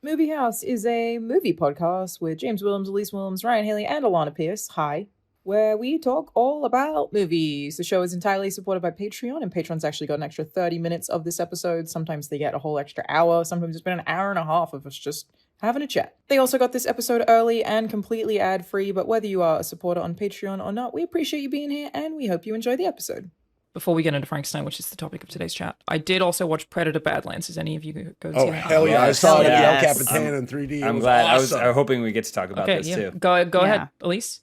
MovieHaus is a movie podcast with James Williams, Elyse Williams, Ryan Haley, and Alanah Pierce. Hi. Where we talk all about movies. The show is entirely supported by Patreon, and patrons actually got an extra 30 minutes of this episode. Sometimes they get a whole extra hour. Sometimes it's been an hour and a half of us just having a chat. They also got this episode early and completely ad-free, but whether you are a supporter on Patreon or not, we appreciate you being here, and we hope you enjoy the episode. Before we get into Frankenstein, which is the topic of today's chat, I did also watch Predator Badlands. Does any of you go see that? Oh, hell yeah. I saw it at the El Capitan in 3D. I'm glad. Awesome. I was hoping we get to talk about this too. Go ahead, Elyse.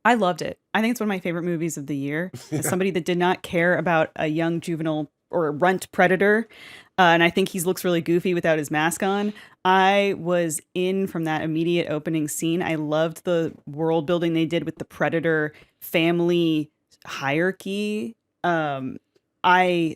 I loved it. I think it's one of my favorite movies of the year. As somebody that did not care about a young juvenile or runt predator, and I think he looks really goofy without his mask on, I was in from that immediate opening scene. I loved the world building they did with the predator family hierarchy. I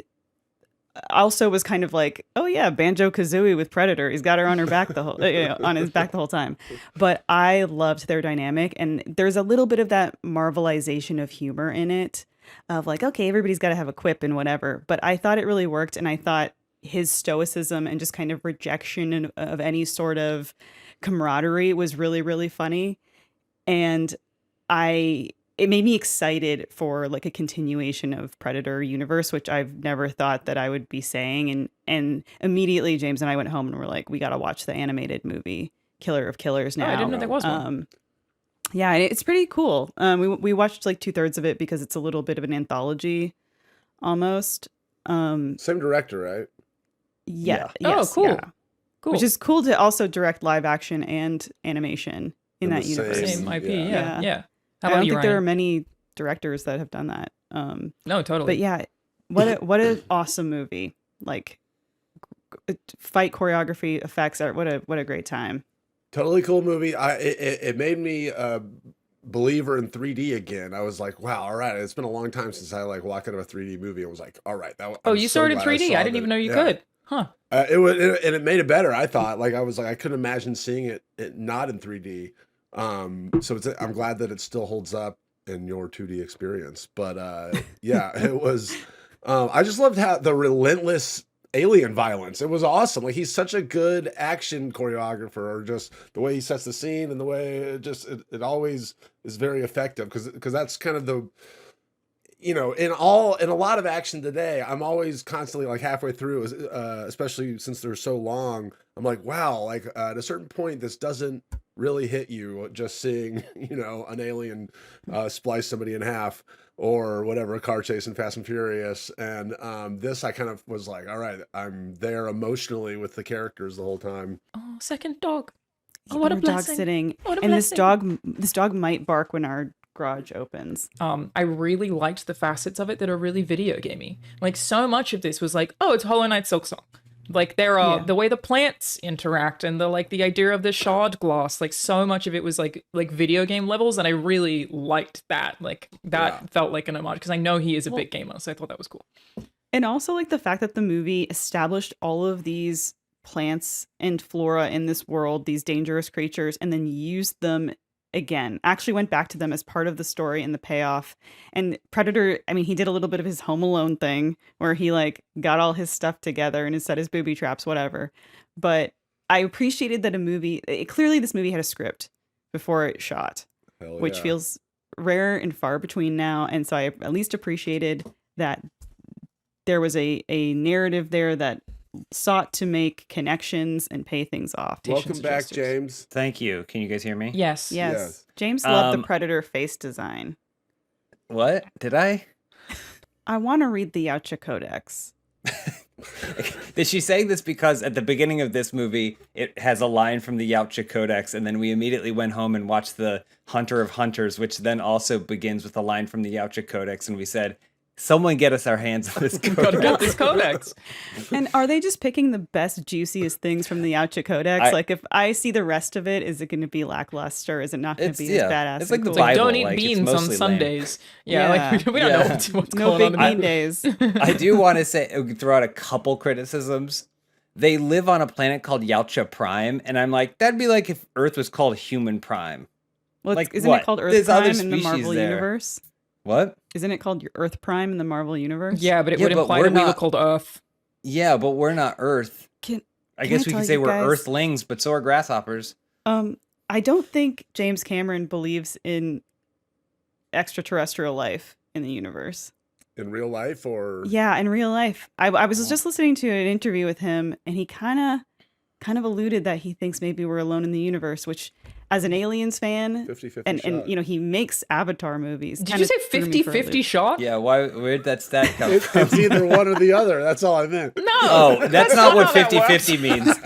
also was kind of like, oh yeah, Banjo-Kazooie with Predator. He's got her on her back on his back the whole time. But I loved their dynamic, and there's a little bit of that Marvelization of humor in it, of like, okay, everybody's got to have a quip and whatever. But I thought it really worked, and I thought his stoicism and just kind of rejection of any sort of camaraderie was really, really funny. And it made me excited for like a continuation of Predator universe, which I've never thought that I would be saying. And immediately James and I went home and were like, we got to watch the animated movie Killer of Killers now. I didn't know there was one. Yeah, it's pretty cool. We watched like 2/3 of it because it's a little bit of an anthology almost. Same director, right? Yeah. Oh, cool. Yeah. Cool. Which is cool to also direct live action and animation in that universe. Same IP, yeah. I don't think there are many directors that have done that. No, totally. But yeah, what an awesome movie! Like fight choreography, effects, what a great time. Totally cool movie. It made me a believer in 3D again. I was like, wow, all right. It's been a long time since I like walked out of a 3D movie and was like, all right. You saw it in 3D? I didn't even know you could. Huh. It made it better. I thought I couldn't imagine seeing it not in 3D. So I'm glad that it still holds up in your 2D experience. But yeah, it was. I just loved how the relentless alien violence. It was awesome. Like, he's such a good action choreographer, or just the way he sets the scene and the way it always is very effective. Because that's kind of the. In a lot of action today, I'm always constantly like halfway through, especially since they're so long. I'm like, wow, like at a certain point, this doesn't really hit you just seeing, an alien splice somebody in half or whatever, a car chase in Fast and Furious. And this, I kind of was like, all right, I'm there emotionally with the characters the whole time. Oh, second dog. Oh, what a blessing. Dog sitting. And this dog might bark when our garage opens. I really liked the facets of it that are really video gamey. Like, so much of this was like, oh, it's Hollow Knight Silk Song. Like, there are the way the plants interact and the idea of the shard glass. Like, so much of it was like video game levels, and I really liked that. Like, that felt like an homage, because I know he is a big gamer, so I thought that was cool. And also like the fact that the movie established all of these plants and flora in this world, these dangerous creatures, and then used them again, actually went back to them as part of the story and the payoff. And Predator, I mean, he did a little bit of his Home Alone thing where he like got all his stuff together and set his booby traps, whatever. But I appreciated that clearly this movie had a script before it shot, which feels rare and far between now. And so I at least appreciated that there was a narrative there that sought to make connections and pay things off. Welcome back, James. Thank you. Can you guys hear me? Yes. James loved the Predator face design. What? Did I? I want to read the Yautja Codex. Is she saying this because at the beginning of this movie, it has a line from the Yautja Codex, and then we immediately went home and watched the Hunter of Hunters, which then also begins with a line from the Yautja Codex, and we said, someone get us our hands on this codex. Gotta get this codex. And are they just picking the best, juiciest things from the Yautja Codex? Like, if I see the rest of it, is it going to be lackluster? Is it not going to be as badass? It's like the cool? Bible. Don't eat beans on Sundays. Like we don't know what's no going on. No big bean days. I do want to throw out a couple criticisms. They live on a planet called Yautja Prime, and I'm like, that'd be like if Earth was called Human Prime. Well, like, isn't it called Earth There's Prime other in the Marvel there. Universe? What? Isn't it called Earth Prime in the Marvel Universe? Yeah, but it would imply that we were called Earth. Yeah, but we're not Earth. I guess I we tell could say you we're guys- earthlings, but so are grasshoppers. I don't think James Cameron believes in extraterrestrial life in the universe. In real life, or Yeah, in real life. I was just listening to an interview with him, and he kind of alluded that he thinks maybe we're alone in the universe, which, as an Aliens fan, 50-50 and shot. you know, he makes Avatar movies. Did kinda you say threw me for a 50-50 loop. shot? Yeah, where'd that stat come from? It's either one or the other. That's all I meant. No. Oh, that's not what how that 50-50 means.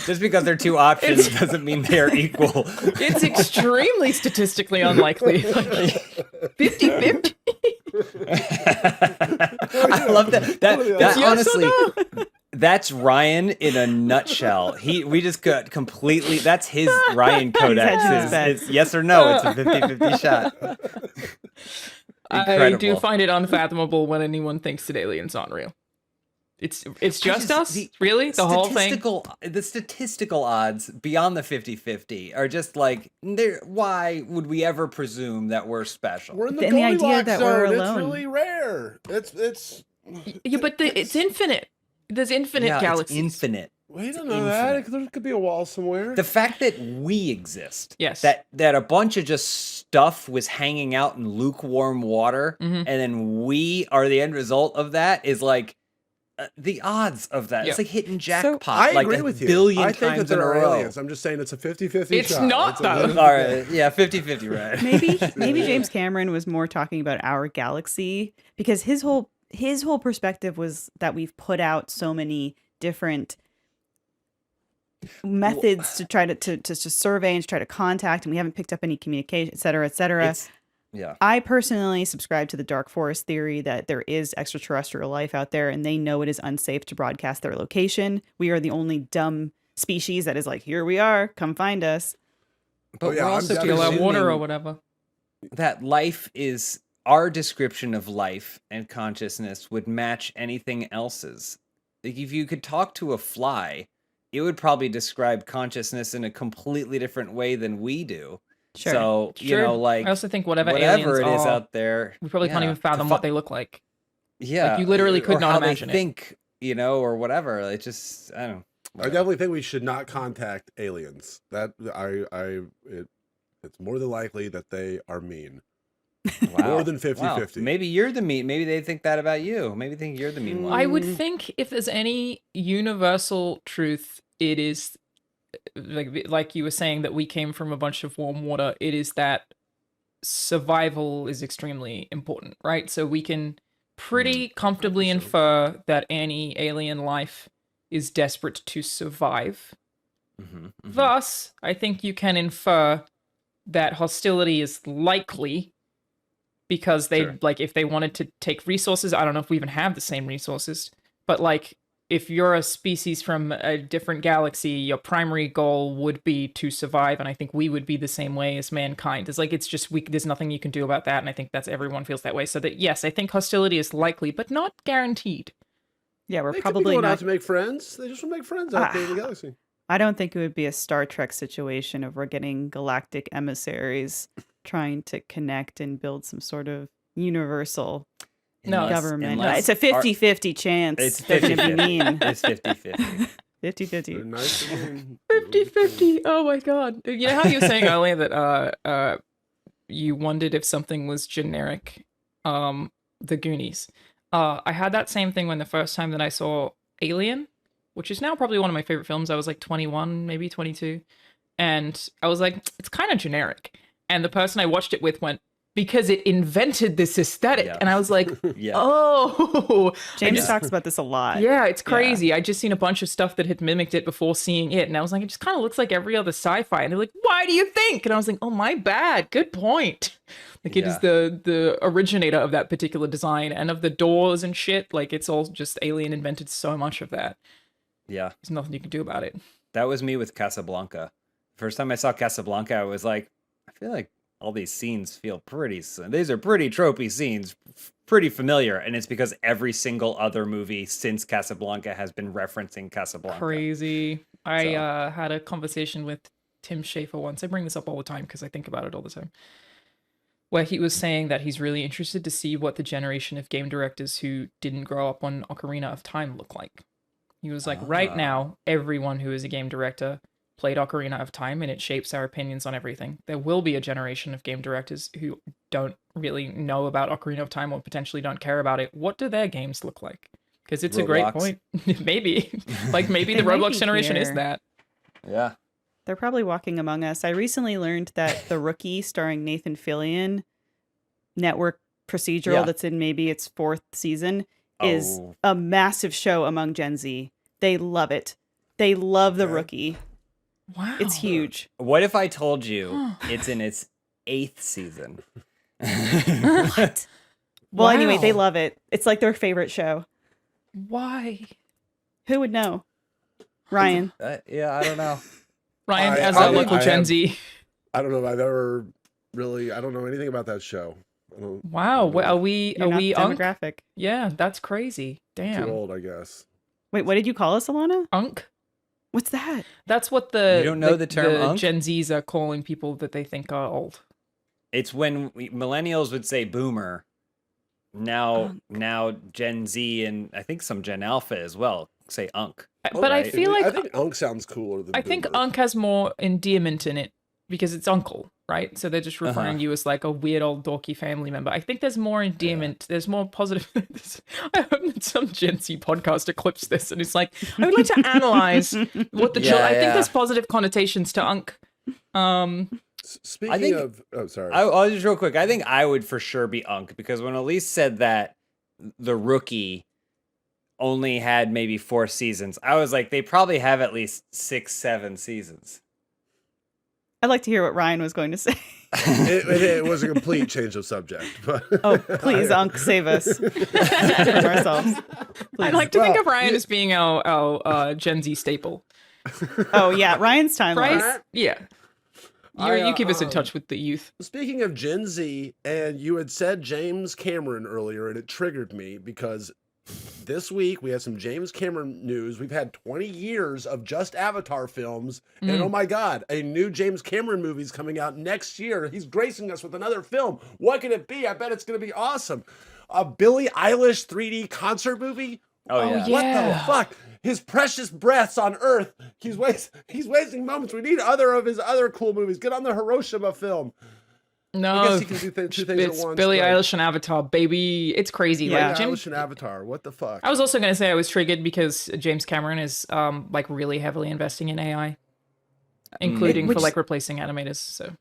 Just because they're two options doesn't mean they are equal. It's extremely statistically unlikely. 50-50? I love that. That Yes or honestly, no? that's Ryan in a nutshell. We just got completely. That's his Ryan Codex. hedging his bets. It's yes or no. It's a 50-50 shot. I do Incredible. find it unfathomable when anyone thinks that aliens aren't real. It's just us? the Really? The whole thing? The statistical odds beyond the 50-50 are just like, why would we ever presume that we're special? We're in the And the idea Goldilocks that zone. we're It's alone. really rare. It's. Yeah, but it's infinite. There's infinite yeah, galaxies. It's infinite. We don't know that. There could be a wall somewhere. The fact that we exist, Yes. that a bunch of just stuff was hanging out in lukewarm water, and then we are the end result of that is like the odds of that. Yeah. It's like hitting I jackpot like agree a with you. billion I think that times in a there are row. aliens. I'm just saying it's a 50-50 It's shot. not, a though. All right, yeah, 50-50, right? Maybe James Cameron was more talking about our galaxy, because his whole perspective was that we've put out so many different methods to try to survey and to try to contact, and we haven't picked up any communication, et cetera, et cetera. Yeah. I personally subscribe to the dark forest theory that there is extraterrestrial life out there, and they know it is unsafe to broadcast their location. We are the only dumb species that is like, here we are, come find us. But yeah, we're I'm also definitely- Steal our water or presuming whatever. that life is our description of life and consciousness would match anything else's. Like if you could talk to a fly, it would probably describe consciousness in a completely different way than we do. Sure. So, you Sure. know, like I also think whatever whatever aliens it is are, out there, we probably can't yeah, even fathom what they look like. Yeah, like, you literally could or not how imagine they it. think, you know, or whatever. Like just I don't know. I definitely think we should not contact aliens. That it's more than likely that they are mean. More than 50-50. Maybe you're the mean. Maybe they think that about you. Maybe they think you're the mean one. I would think if there's any universal truth, it is like you were saying that we came from a bunch of warm water. It is that survival is extremely important, right? So we can pretty comfortably infer that any alien life is desperate to survive. Thus, I think you can infer that hostility is likely because they like if they wanted to take resources, I don't know if we even have the same resources, but like if you're a species from a different galaxy, your primary goal would be to survive, and I think we would be the same way as mankind. It's like it's just there's nothing you can do about that, and I think that's everyone feels that way. So that yes, I think hostility is likely, but not guaranteed. Yeah, we're They could be probably going out not. to make friends. They just want to make friends out there in the galaxy. I don't think it would be a Star Trek situation of we're getting galactic emissaries trying to connect and build some sort of universal government. It's a 50-50 chance. It's they're gonna be 50-50. mean. It's 50-50. 50-50. They're nice to me. 50-50. Oh my god. You know how you were saying earlier that you wondered if something was generic? The Goonies. I had that same thing when the first time that I saw Alien, which is now probably one of my favorite films. I was like 21, maybe 22. And I was like, it's kind of generic. And the person I watched it with went, because it invented this aesthetic. Yeah. And I was like, Yeah. oh. James talks about this a lot. Yeah, it's crazy. I just seen a bunch of stuff that had mimicked it before seeing it. And I was like, it just kind of looks like every other sci-fi. And they're like, why do you think? And I was like, oh, my bad. Good point. Like it is the originator of that particular design and of the doors and shit. Like it's all just Alien invented so much of that. Yeah. There's nothing you can do about it. That was me with Casablanca. First time I saw Casablanca, I was like, I feel like all these scenes feel these are pretty tropey scenes, pretty familiar. And it's because every single other movie since Casablanca has been referencing Casablanca. Crazy. I had a conversation with Tim Schafer once. I bring this up all the time because I think about it all the time. where he was saying that he's really interested to see what the generation of game directors who didn't grow up on Ocarina of Time look like. He was like, right now, everyone who is a game director played Ocarina of Time, and it shapes our opinions on everything. There will be a generation of game directors who don't really know about Ocarina of Time or potentially don't care about it. What do their games look like? Because it's a great point. Maybe. Like, maybe the Roblox generation is that. Yeah. They're probably walking among us. I recently learned that The Rookie, starring Nathan Fillion, network procedural that's in maybe its 4th season, is a massive show among Gen Z. They love it. They love The Rookie. Wow. It's huge. What if I told you it's in its 8th season? What? Well, anyway, they love it. It's like their favorite show. Why? Who would know? Ryan. Yeah, I don't know. Ryan, as a local Gen Z. I don't know if I've ever really, I don't know anything about that show. Wow. Are we demographic? Yeah, that's crazy. Damn. Too old, I guess. Wait, what did you call us, Alanah? Unk? What's that? That's what the You don't know the term unk? Gen Zs are calling people that they think are old. It's when millennials would say boomer. Now Gen Z and I think some Gen Alpha as well say unk. But I feel like I think unk sounds cooler than I think boomer. unk has more endearment in it because it's uncle, right? So they're just referring you as like a weird old dorky family member. I think there's more endearment. There's more positive. I hope that some Gen Z podcaster clips this and it's like, I would like to analyze what the I think there's positive connotations to unk. Speaking of, sorry. I'll just real quick. I think I would for sure be unk because when Elyse said that The Rookie only had maybe 4 seasons, I was like, they probably have at least 6, 7 seasons. I'd like to hear what Ryan was going to say. It was a complete change of subject. But oh, please, Unk, save us from ourselves. Please. I like to think of Ryan as being our Gen Z staple. Oh, yeah. Ryan's timeline. Right? Yeah. You keep us in touch with the youth. Speaking of Gen Z, and you had said James Cameron earlier, and it triggered me because this week we had some James Cameron news. We've had 20 years of just Avatar films, and oh my God, a new James Cameron movie is coming out next year. He's gracing us with another film. What can it be? I bet it's going to be awesome. A Billie Eilish 3D concert movie? Oh yeah. What the fuck? His precious breaths on Earth. He's wasting moments. We need other of his other cool movies. Get on the Hiroshima film. No, I guess he can do two things it's at once. Billie Eilish and Avatar, baby. It's crazy. Yeah. Like, Billie Eilish and Avatar. What the fuck? I was also going to say I was triggered because James Cameron is like really heavily investing in AI, including for like replacing animators. So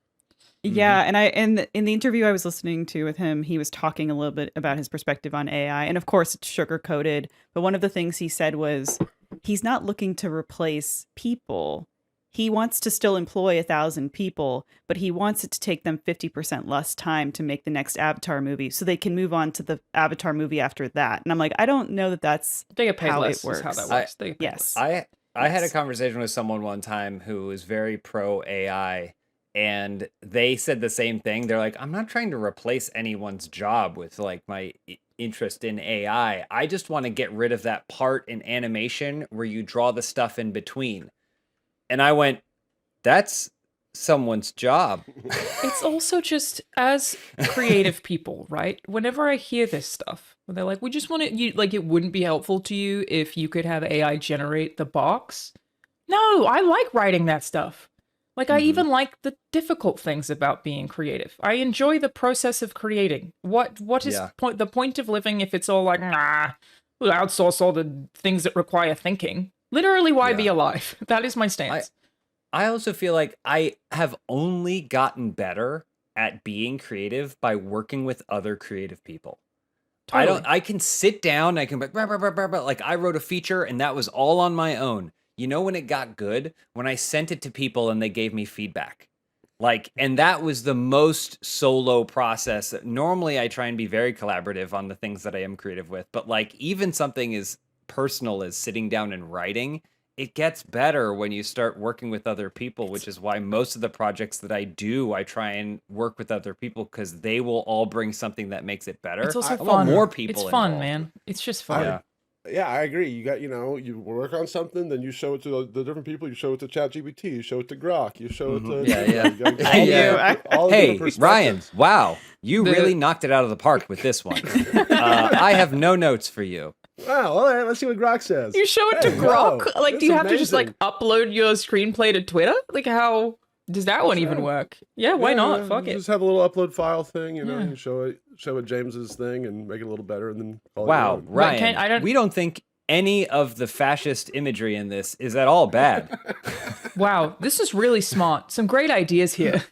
yeah, and in the interview I was listening to with him, he was talking a little bit about his perspective on AI, and of course it's sugar coated. But one of the things he said was he's not looking to replace people. He wants to still employ 1,000 people, but he wants it to take them 50% less time to make the next Avatar movie so they can move on to the Avatar movie after that. And I'm like, I don't know that that's they get paid how less. it works. Is how that works. They get paid Yes. less. I had a conversation with someone one time who was very pro AI, and they said the same thing. They're like, I'm not trying to replace anyone's job with like my interest in AI. I just want to get rid of that part in animation where you draw the stuff in between. And I went, that's someone's job. It's also just as creative people, right? Whenever I hear this stuff, when they're like, we just want to, like, it wouldn't be helpful to you if you could have AI generate the box. No, I like writing that stuff. Like, I even like the difficult things about being creative. I enjoy the process of creating. What is the point of living if it's all like, nah, we'll outsource all the things that require thinking. Literally, why be alive? That is my stance. I also feel like I have only gotten better at being creative by working with other creative people. Totally. I can sit down, I can be like I wrote a feature and that was all on my own. You know when it got good? When I sent it to people and they gave me feedback. Like, and that was the most solo process. Normally I try and be very collaborative on the things that I am creative with, but like even something as personal as sitting down and writing, it gets better when you start working with other people, which is why most of the projects that I do, I try and work with other people because they will all bring something that makes it better. It's also I fun. want more people It's fun, involved. man. It's just fun. Yeah. Yeah, I agree. You got, you work on something, then you show it to the different people. You show it to ChatGPT. You show it to Grok. You show it to Yeah, yeah. You gotta get I knew. all the Hey, different Ryan! perspectives. Wow, you really knocked it out of the park with this one. I have no notes for you. Wow, all right, let's see what Grok says. You show it to Hey, Grok? whoa, Like, do that's you have to just, like, amazing. upload your screenplay to Twitter? Like, how does that one even work? Yeah, why not? Fuck it. Just have a little upload file thing, Yeah. you show it James's thing and make it a little better, and then call it Wow, your own. Ryan, we don't think any of the fascist imagery in this is at all bad. Wow, this is really smart. Some great ideas here.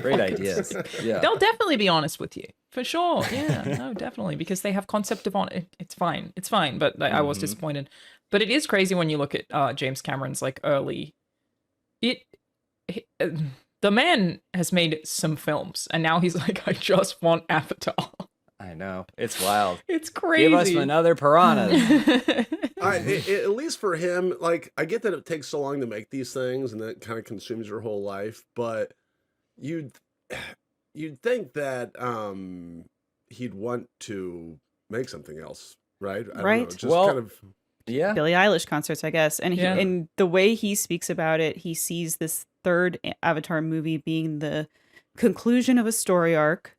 Great ideas. Yeah. They'll definitely be honest with you. For sure. Yeah, no, definitely. Because they have concept of on it. It's fine. It's fine. But I was disappointed. But it is crazy when you look at James Cameron's like early. The man has made some films, and now he's like, I just want Avatar. I know. It's wild. It's crazy. Give us another Piranhas. At least for him, like, I get that it takes so long to make these things and that kind of consumes your whole life, but you'd think that he'd want to make something else, right? I don't know, Right. just Well, kind of Yeah. Billie Eilish concerts, I guess. And Yeah. and the way he speaks about it, he sees this third Avatar movie being the conclusion of a story arc.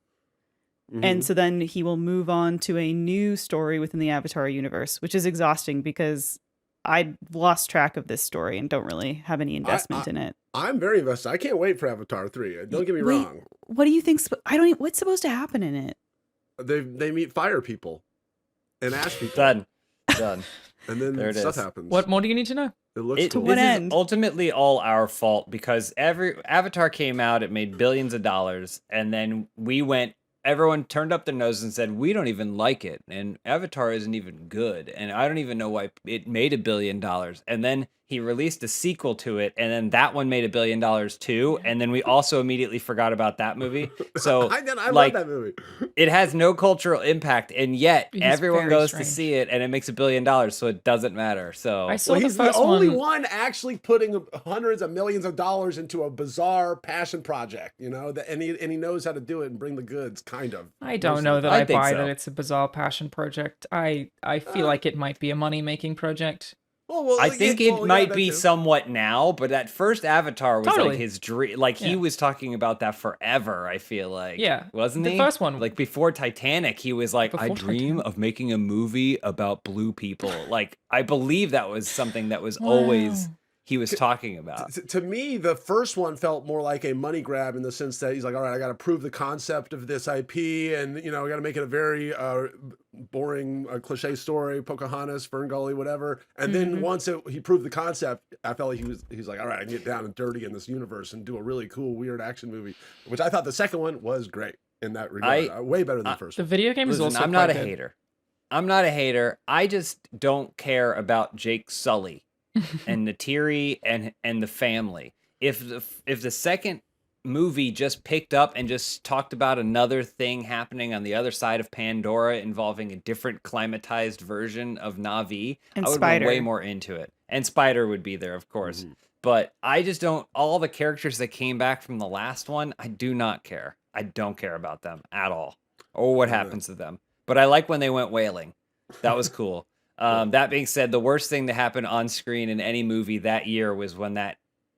And so then he will move on to a new story within the Avatar universe, which is exhausting because I lost track of this story and don't really have any investment in it. I'm very invested. I can't wait for Avatar 3. Don't get me Wait, wrong. What do you think? What's supposed to happen in it? They meet fire people and ash people. Done. And then There it stuff is. happens. What more do you need to know? It looks It, cool. what this end? is ultimately all our fault because Avatar came out, it made billions of dollars, and then everyone turned up their nose and said, we don't even like it, and Avatar isn't even good, and I don't even know why it made $1 billion. And then he released a sequel to it, and then that one made $1 billion too, and then we also immediately forgot about that movie. So I like, love that movie. it has no cultural impact, and yet It's everyone very goes strange. to see it, and it makes $1 billion, so it doesn't matter. So I saw Well, the he's the first only one. one actually putting hundreds of millions of dollars into a bizarre passion project, and he knows how to do it and bring the goods, kind of. I don't know that I I think buy so. that it's a bizarre passion project. I feel like it might be a money-making project. Well, I think it might be somewhat now, but that first Avatar was Totally. like his dream. Like he Yeah. was talking about that forever. I feel like, Yeah. wasn't The he? first one- like before Titanic, he was like, I Before dream Titanic. of making a movie about blue people. Like I believe that was something that was Wow. always he was talking about. To me, the first one felt more like a money grab in the sense that he's like, all right, I got to prove the concept of this IP, and I got to make it a very boring, cliche story, Pocahontas, Ferngully, whatever. And then once he proved the concept, I felt like he's like, all right, I can get down and dirty in this universe and do a really cool, weird action movie. Which I thought the second one was great in that regard, way better than the first The one. video game is Listen, also I'm not a quite good. hater. I'm not a hater. I just don't care about Jake Sully and Natiri and the family. If the second movie just picked up and just talked about another thing happening on the other side of Pandora involving a different climatized version of Na'vi, And I would Spider. be way more into it. And Spider would be there, of course. But I just don't. All the characters that came back from the last one, I do not care. I don't care about them at all, or what happens to them. But I like when they went whaling. That was cool. That being said, the worst thing to happen on screen in any movie that year was when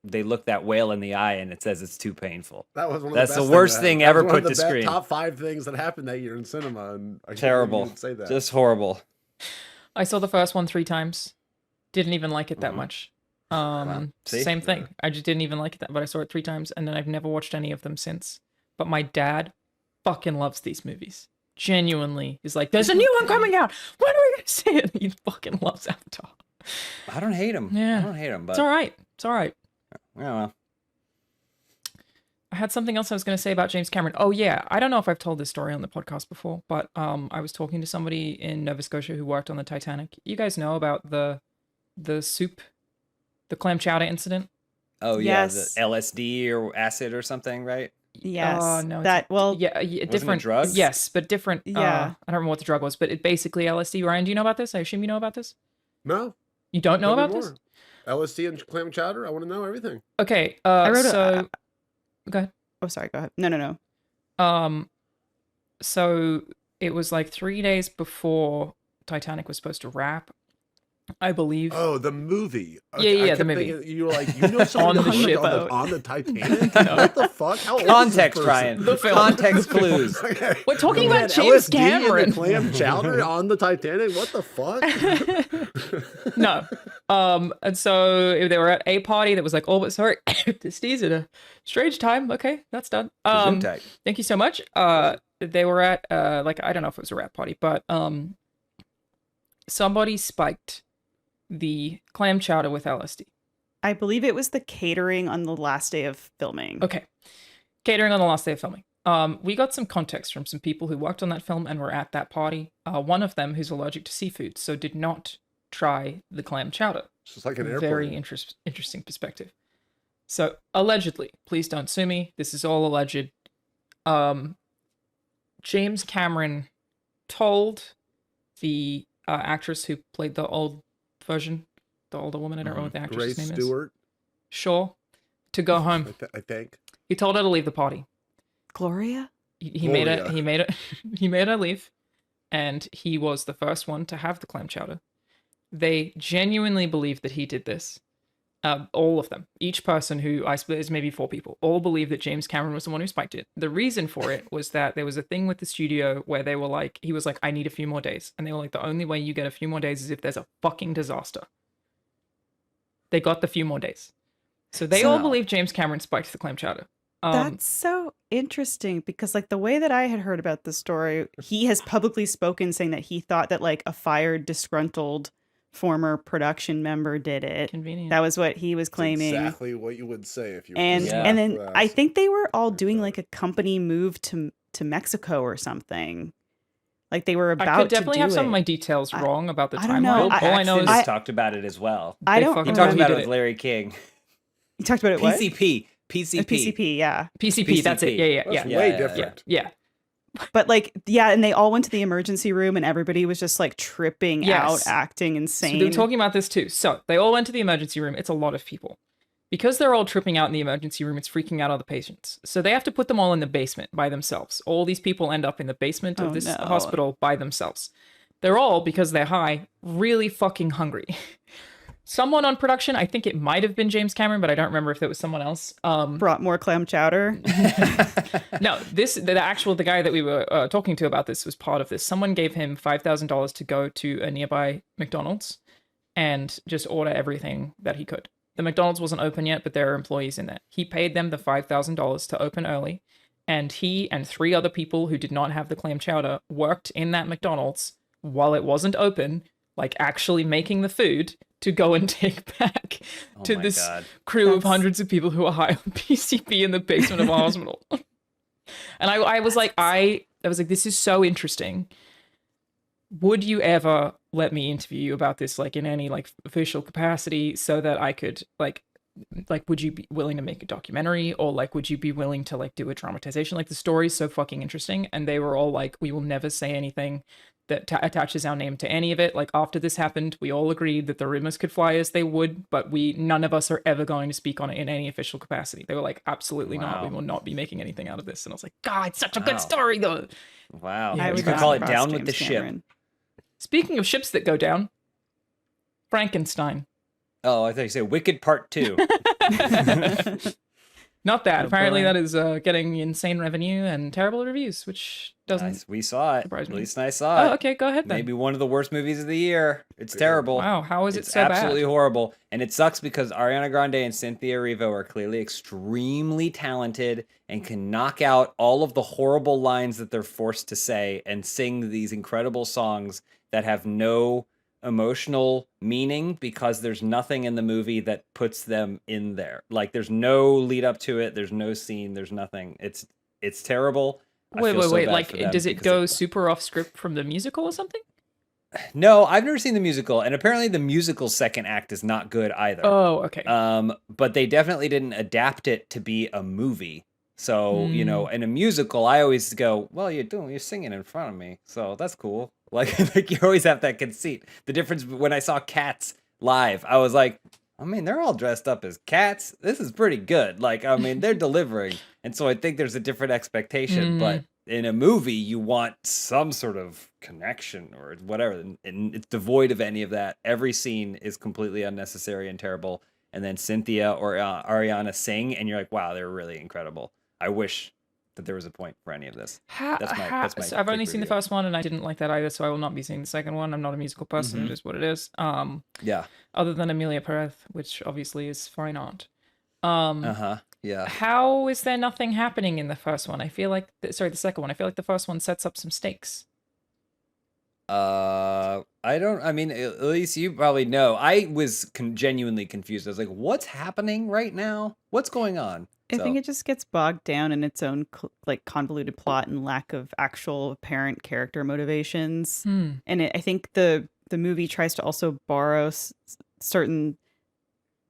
they look that whale in the eye and it says it's too painful. That was one of That's the the best worst things thing that happened. ever That was put one of to the screen. top 5 things that happened that year in cinema, and I can't believe Terrible. you would say that. Just horrible. I saw the first one 3 times. Didn't even like it that much. See? Same thing. I just didn't even like it that, but I saw it 3 times, and then I've never watched any of them since. But my dad fucking loves these movies. Genuinely, he's like, "There's a new one coming out. When are we gonna see it?" He fucking loves Avatar. I don't hate him. Yeah. I don't hate him, but It's all right. It's all right. well. I had something else I was going to say about James Cameron. Oh yeah, I don't know if I've told this story on the podcast before, but I was talking to somebody in Nova Scotia who worked on the Titanic. You guys know about the soup, the clam chowder incident? Oh Yes. yeah, the LSD or acid or something, right? Yes. No, it's that well. yeah, different drugs? Yes, but different. Yeah. I don't remember what the drug was, but it basically LSD. Ryan, do you know about this? I assume you know about this. No. You don't know Tell me about more. this? LSD and clam chowder? I want to know everything. Okay. I wrote so go ahead. Oh, sorry. Go ahead. No. So it was like 3 days before Titanic was supposed to wrap, I believe. Oh, the movie. Yeah, I the kept movie. thinking, you were like, you know someone On the who was, like, ship. on the Titanic? What the fuck? How old is this Context, person? Ryan. The film. Context clues. Okay. We're talking We about had James LSD and Cameron. the clam chowder on the Titanic? What the fuck? No. And so they were at a party that was like, oh, but sorry, Disney's at a strange time. Okay, that's done. Gesundheit. Thank you so much. They were at like, I don't know if it was a rap party, but somebody spiked the clam chowder with LSD. I believe it was the catering on the last day of filming. Okay. Catering on the last day of filming. We got some context from some people who worked on that film and were at that party. One of them who's allergic to seafood, so did not try the clam chowder. It's just like an airplane. Very interesting perspective. So, allegedly, please don't sue me. This is all alleged. James Cameron told the actress who played the old version, the older woman, I don't know what the actress's Grace name Stewart, is. Sure. To go home. I think. He told her to leave the party. Gloria? He made her leave, and he was the first one to have the clam chowder. They genuinely believe that he did this. All of them, each person who I split is maybe 4 people, all believe that James Cameron was the one who spiked it. The reason for it was that there was a thing with the studio where they were like, he was like, I need a few more days. And they were like, the only way you get a few more days is if there's a fucking disaster. They got the few more days. So they all believe James Cameron spiked the clam chowder. That's so interesting because like the way that I had heard about the story, he has publicly spoken saying that he thought that like a fired, disgruntled former production member did it. Convenient. That was what he was claiming. That's exactly what you would say if you And were and then that. I think they were all doing like a company move to Mexico or something. Like they were about I could definitely to do have some it. of my details wrong about the I don't know. timeline. All I know is Paxton talked about it as well. I They don't fucking He He talked did about it it. with Larry King. You talked about it what? PCP. PCP, yeah. PCP, that's it. Yeah. That's Yeah, way yeah, different. Yeah. But like, yeah, and they all went to the emergency room and everybody was just like tripping Yes. out, acting So insane. they were talking about this too. So they all went to the emergency room. It's a lot of people. Because they're all tripping out in the emergency room, it's freaking out other patients. So they have to put them all in the basement by themselves. All these people end up in the basement of this hospital by themselves. They're all, because they're high, really fucking hungry. Someone on production, I think it might have been James Cameron, but I don't remember if it was someone else. Brought more clam chowder. No, the guy that we were talking to about this was part of this. Someone gave him $5,000 to go to a nearby McDonald's and just order everything that he could. The McDonald's wasn't open yet, but there are employees in there. He paid them the $5,000 to open early, and he and 3 other people who did not have the clam chowder worked in that McDonald's while it wasn't open, like actually making the food to go and take back to my this God. crew of hundreds of people who are high on PCP in the basement of a hospital. And I was like, this is so interesting. Would you ever let me interview you about this, like in any like official capacity, so that I could like, would you be willing to make a documentary, or like, would you be willing to like do a dramatization? Like the story's so fucking interesting. And they were all like, we will never say anything that attaches our name to any of it. Like after this happened, we all agreed that the rumors could fly as they would, but none of us are ever going to speak on it in any official capacity. They were like, absolutely not. We will not be making anything out of this. And I was like, God, it's such a good story though. Wow. Yeah, You we could got call it across Down with James the Ship. Cameron. Speaking of ships that go down, Frankenstein. Oh, I thought you said Wicked Part 2. Not that. Oh, Apparently boy. that is getting insane revenue and terrible reviews, which doesn't Nice. We saw it. surprise At me. least I saw it. Oh, okay, go ahead then. Maybe one of the worst movies of the year. It's terrible. Wow, how is it It's so absolutely bad? horrible. And it sucks because Ariana Grande and Cynthia Erivo are clearly extremely talented and can knock out all of the horrible lines that they're forced to say and sing these incredible songs that have no emotional meaning because there's nothing in the movie that puts them in there. Like there's no lead up to it, there's no scene, there's nothing. It's terrible. I Wait, feel so bad like for them does it because go super off script from the musical or something? No, I've never seen the musical, and apparently the musical second act is not good either. Oh, okay. But they definitely didn't adapt it to be a movie. So, you know, Hmm. in a musical, I always go, well, you're singing in front of me, so that's cool. Like you always have that conceit. The difference when I saw Cats live, I was like, I mean, they're all dressed up as cats. This is pretty good. Like, I mean, they're delivering. And so I think there's a different expectation, but in a movie, you want some sort of connection or whatever, and it's devoid of any of that. Every scene is completely unnecessary and terrible. And then Cynthia or Ariana sing, and you're like, wow, they're really incredible. I wish that there was a point for any of this. That's my So I've only quick seen the review. first one, and I didn't like that either, so I will not be seeing the second one. I'm not a musical person. It is what it is. Yeah. Other than Amelia Perez, which obviously is fine art. Yeah. How is there nothing happening in the first one? I feel like, the second one. I feel like the first one sets up some stakes. I mean, at least you probably know. I was genuinely confused. I was like, what's happening right now? What's going on? I think it just gets bogged down in its own like convoluted plot and lack of actual apparent character motivations. And I think the movie tries to also borrow certain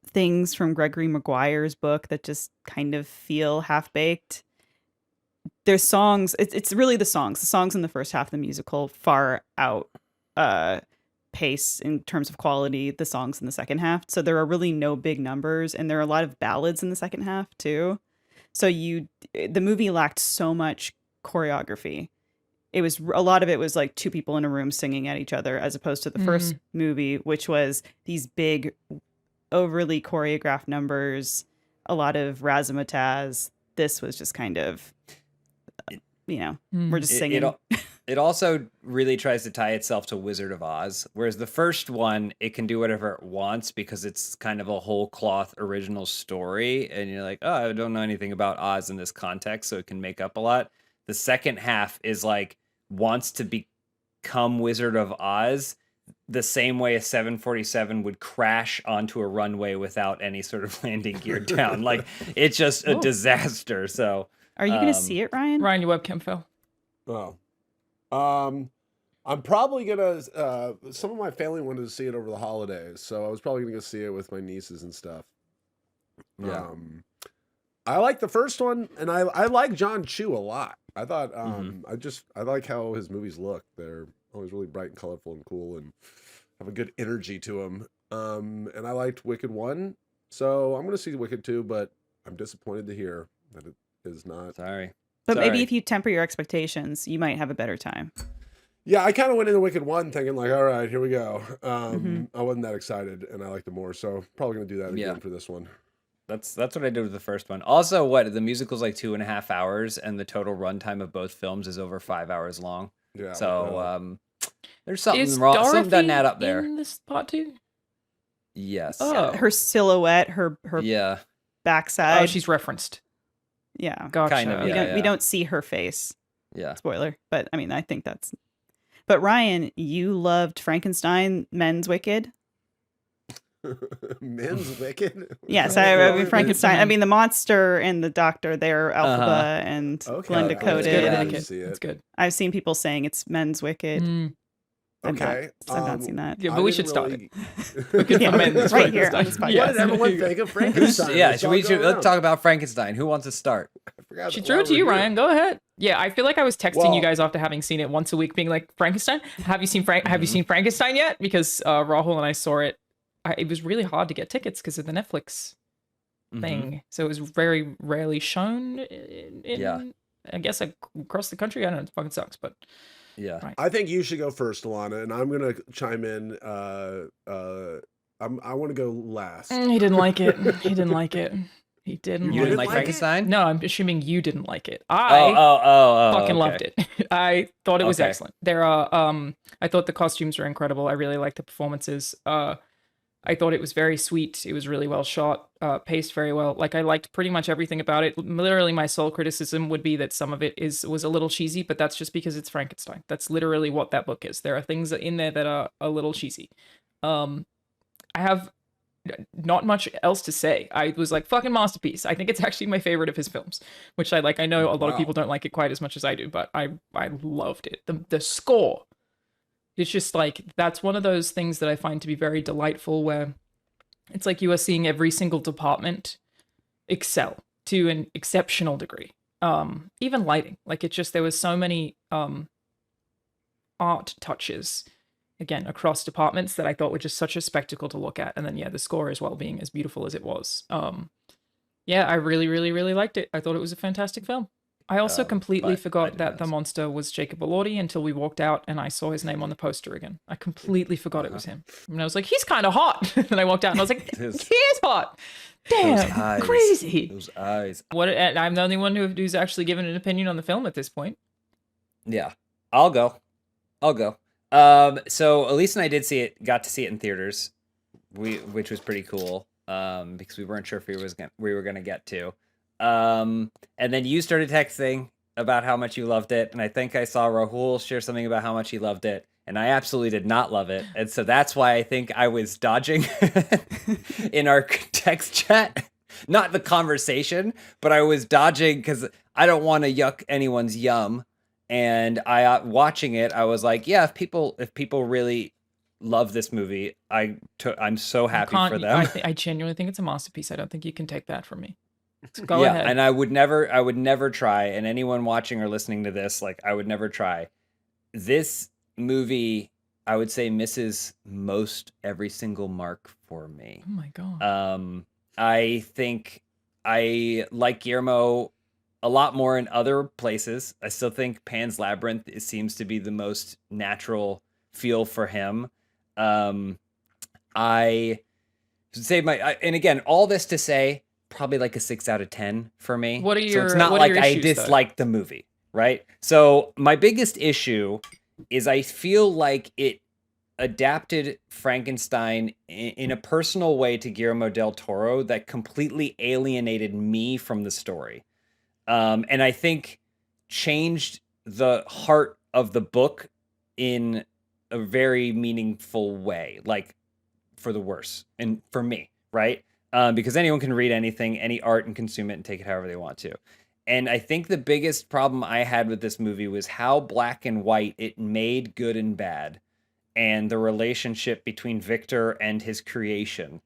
things from Gregory Maguire's book that just kind of feel half-baked. There's songs, it's really the songs in the first half of the musical far out pace in terms of quality the songs in the second half. So there are really no big numbers, and there are a lot of ballads in the second half too. So the movie lacked so much choreography. It was, a lot of it was like two people in a room singing at each other, as opposed to the first movie, which was these big overly choreographed numbers, a lot of razzmatazz. This was just kind of, we're just singing. It also really tries to tie itself to Wizard of Oz, whereas the first one, it can do whatever it wants because it's kind of a whole cloth original story. And you're like, oh, I don't know anything about Oz in this context, so it can make up a lot. The second half is like, wants to become Wizard of Oz the same way a 747 would crash onto a runway without any sort of landing gear down. Like, it's just a disaster. So are you going to see it, Ryan? Ryan, your webcam fell. Oh. I'm probably gonna. Some of my family wanted to see it over the holidays, so I was probably gonna go see it with my nieces and stuff. Yeah. I like the first one, and I like John Chu a lot. I thought I like how his movies look. They're always really bright and colorful and cool, and have a good energy to them. And I liked Wicked 1, so I'm gonna see Wicked 2, but I'm disappointed to hear that it is not. Sorry. But maybe if you temper your expectations, you might have a better time. Yeah, I kind of went into Wicked 1 thinking like, all right, here we go. I wasn't that excited, and I liked it more, so probably going to do that again for this one. That's what I did with the first one. Also, the musical's like 2.5 hours, and the total runtime of both films is over 5 hours long. Yeah. So there's something Is wrong. Dorothy Something doesn't add up there. in this part too? Yes. Oh. Her silhouette, her backside. Oh, she's referenced. Yeah. Gotcha. Kind of, We don't see her face. Yeah. Spoiler. But I mean, I think that's. But Ryan, you loved Frankenstein, Men's Wicked. Men's Wicked? Yes, I mean Frankenstein. I mean the monster and the doctor. They're Alphaba and Glenda Coded. It's good. I've seen people saying it's Men's Wicked. Okay. I've not seen that. Yeah, but we should start it. Right here on this podcast. What did everyone think of Frankenstein? Let's talk about Frankenstein. Who wants to start? She threw it to you, Ryan. Go ahead. Yeah, I feel like I was texting you guys after having seen it once a week, being like, Frankenstein? Have you seen Frankenstein yet? Because Rahul and I saw it. It was really hard to get tickets because of the Netflix thing. So it was very rarely shown in I guess across the country. I don't know. It fucking sucks, but yeah. Right. I think you should go first, Alanah, and I'm gonna chime in. I want to go last. He didn't like it. He didn't like it. He didn't. You didn't like Frankenstein? No, I'm assuming you didn't like it. I fucking loved it. I thought it was excellent. There are I thought the costumes were incredible. I really liked the performances. I thought it was very sweet. It was really well shot, paced very well. Like, I liked pretty much everything about it. Literally, my sole criticism would be that some of it was a little cheesy, but that's just because it's Frankenstein. That's literally what that book is. There are things in there that are a little cheesy. I have not much else to say. I was like, fucking masterpiece. I think it's actually my favorite of his films, which I like. I know a lot of people don't like it quite as much as I do, but I loved it. The score. It's just like, that's one of those things that I find to be very delightful, where it's like you are seeing every single department excel to an exceptional degree. Even lighting, like, it just, there was so many art touches, again, across departments that I thought were just such a spectacle to look at. And then, the score as well being as beautiful as it was. I really, really, really liked it. I thought it was a fantastic film. I also completely but I forgot didn't that the notice. monster was Jacob Elordi until we walked out and I saw his name on the poster again. I completely forgot it was him. And I was like, he's kind of hot. And I walked out and I was like, he is hot. Those Damn, eyes. crazy. Those eyes. And I'm the only one who's actually given an opinion on the film at this point. Yeah, I'll go. So Elise and I got to see it in theaters, which was pretty cool. Because we weren't sure if we were gonna get to. And then you started texting about how much you loved it, and I think I saw Rahul share something about how much he loved it, and I absolutely did not love it, and so that's why I think I was dodging in our text chat, not the conversation, but I was dodging because I don't want to yuck anyone's yum, and watching it, I was like, yeah, if people really love this movie, I'm so happy for them. I genuinely think it's a masterpiece. I don't think you can take that from me. So go yeah, ahead. and I would never try. And anyone watching or listening to this, like, I would never try. This movie, I would say, misses most every single mark for me. Oh my god. I think I like Guillermo a lot more in other places. I still think Pan's Labyrinth seems to be the most natural feel for him. I say and again, all this to say, probably like a 6 out of 10 for me. What are your? So it's not what are like your I issues, dislike the movie, right? So my biggest issue is I feel like it adapted Frankenstein in a personal way to Guillermo del Toro that completely alienated me from the story. And I think changed the heart of the book in a very meaningful way, like for the worse, and for me, right? Because anyone can read anything, any art, and consume it and take it however they want to. And I think the biggest problem I had with this movie was how black and white it made good and bad, and the relationship between Victor and his creation.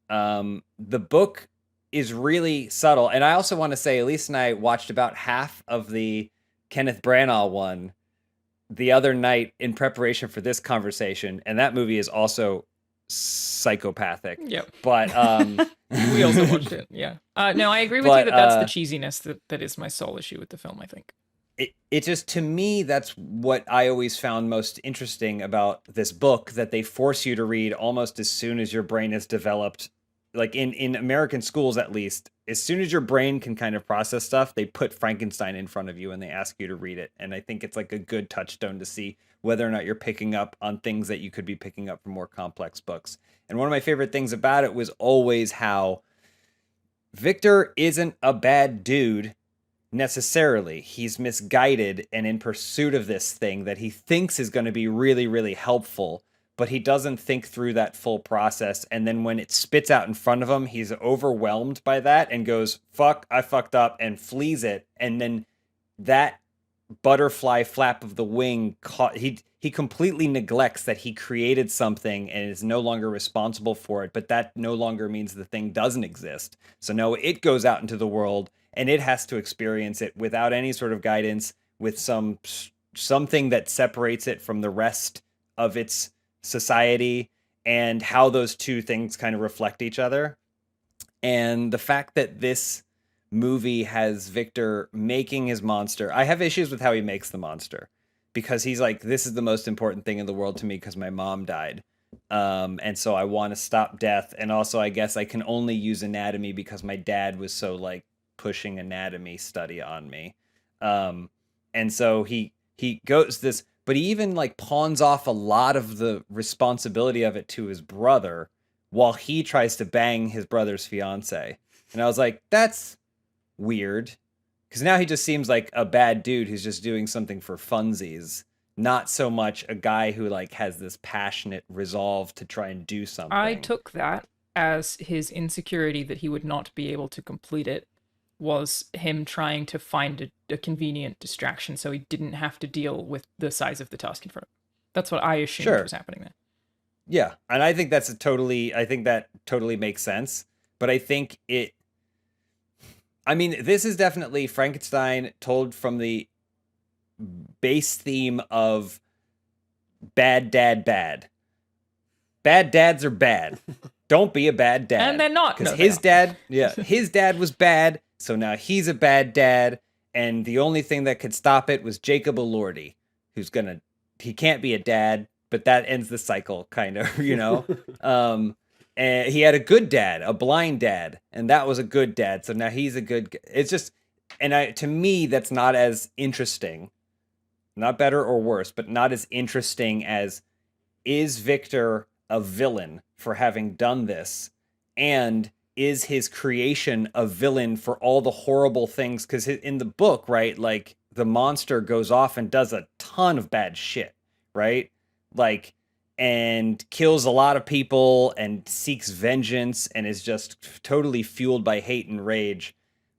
The book is really subtle. And I also want to say, Elise and I watched about half of the Kenneth Branagh one the other night in preparation for this conversation, and that movie is also psychopathic. Yep. But we also watched it. Yeah. No, I agree with you that that's the cheesiness that is my sole issue with the film, I think. It just, to me, that's what I always found most interesting about this book, that they force you to read almost as soon as your brain is developed. Like in American schools, at least, as soon as your brain can kind of process stuff, they put Frankenstein in front of you and they ask you to read it. And I think it's like a good touchstone to see whether or not you're picking up on things that you could be picking up from more complex books. And one of my favorite things about it was always how Victor isn't a bad dude necessarily. He's misguided and in pursuit of this thing that he thinks is going to be really, really helpful, but he doesn't think through that full process. And then when it spits out in front of him, he's overwhelmed by that and goes, fuck, I fucked up, and flees it. And then that butterfly flap of the wing, he completely neglects that he created something and is no longer responsible for it. But that no longer means the thing doesn't exist. So no, it goes out into the world and it has to experience it without any sort of guidance, with something that separates it from the rest of its society, and how those two things kind of reflect each other. And the fact that this movie has Victor making his monster, I have issues with how he makes the monster, because he's like, this is the most important thing in the world to me because my mom died. And so I want to stop death. And also, I guess I can only use anatomy because my dad was so like pushing anatomy study on me. And so he goes this, but he even like pawns off a lot of the responsibility of it to his brother while he tries to bang his brother's fiance. And I was like, that's weird. Because now he just seems like a bad dude who's just doing something for funsies, not so much a guy who like has this passionate resolve to try and do something. I took that as his insecurity that he would not be able to complete it was him trying to find a convenient distraction so he didn't have to deal with the size of the task in front of him. That's what I assumed was happening there. Yeah, and I think that totally makes sense. But I think this is definitely Frankenstein told from the base theme of bad dad bad. Bad dads are bad. Don't be a bad dad. And they're not. Because his dad was bad, so now he's a bad dad. And the only thing that could stop it was Jacob Elordi, he can't be a dad, but that ends the cycle, kind of, And he had a good dad, a blind dad, and that was a good dad. So now he's a good. It's just, to me, that's not as interesting, not better or worse, but not as interesting as, is Victor a villain for having done this, and is his creation a villain for all the horrible things? Because in the book, right, like the monster goes off and does a ton of bad shit, right? Like, and kills a lot of people and seeks vengeance and is just totally fueled by hate and rage.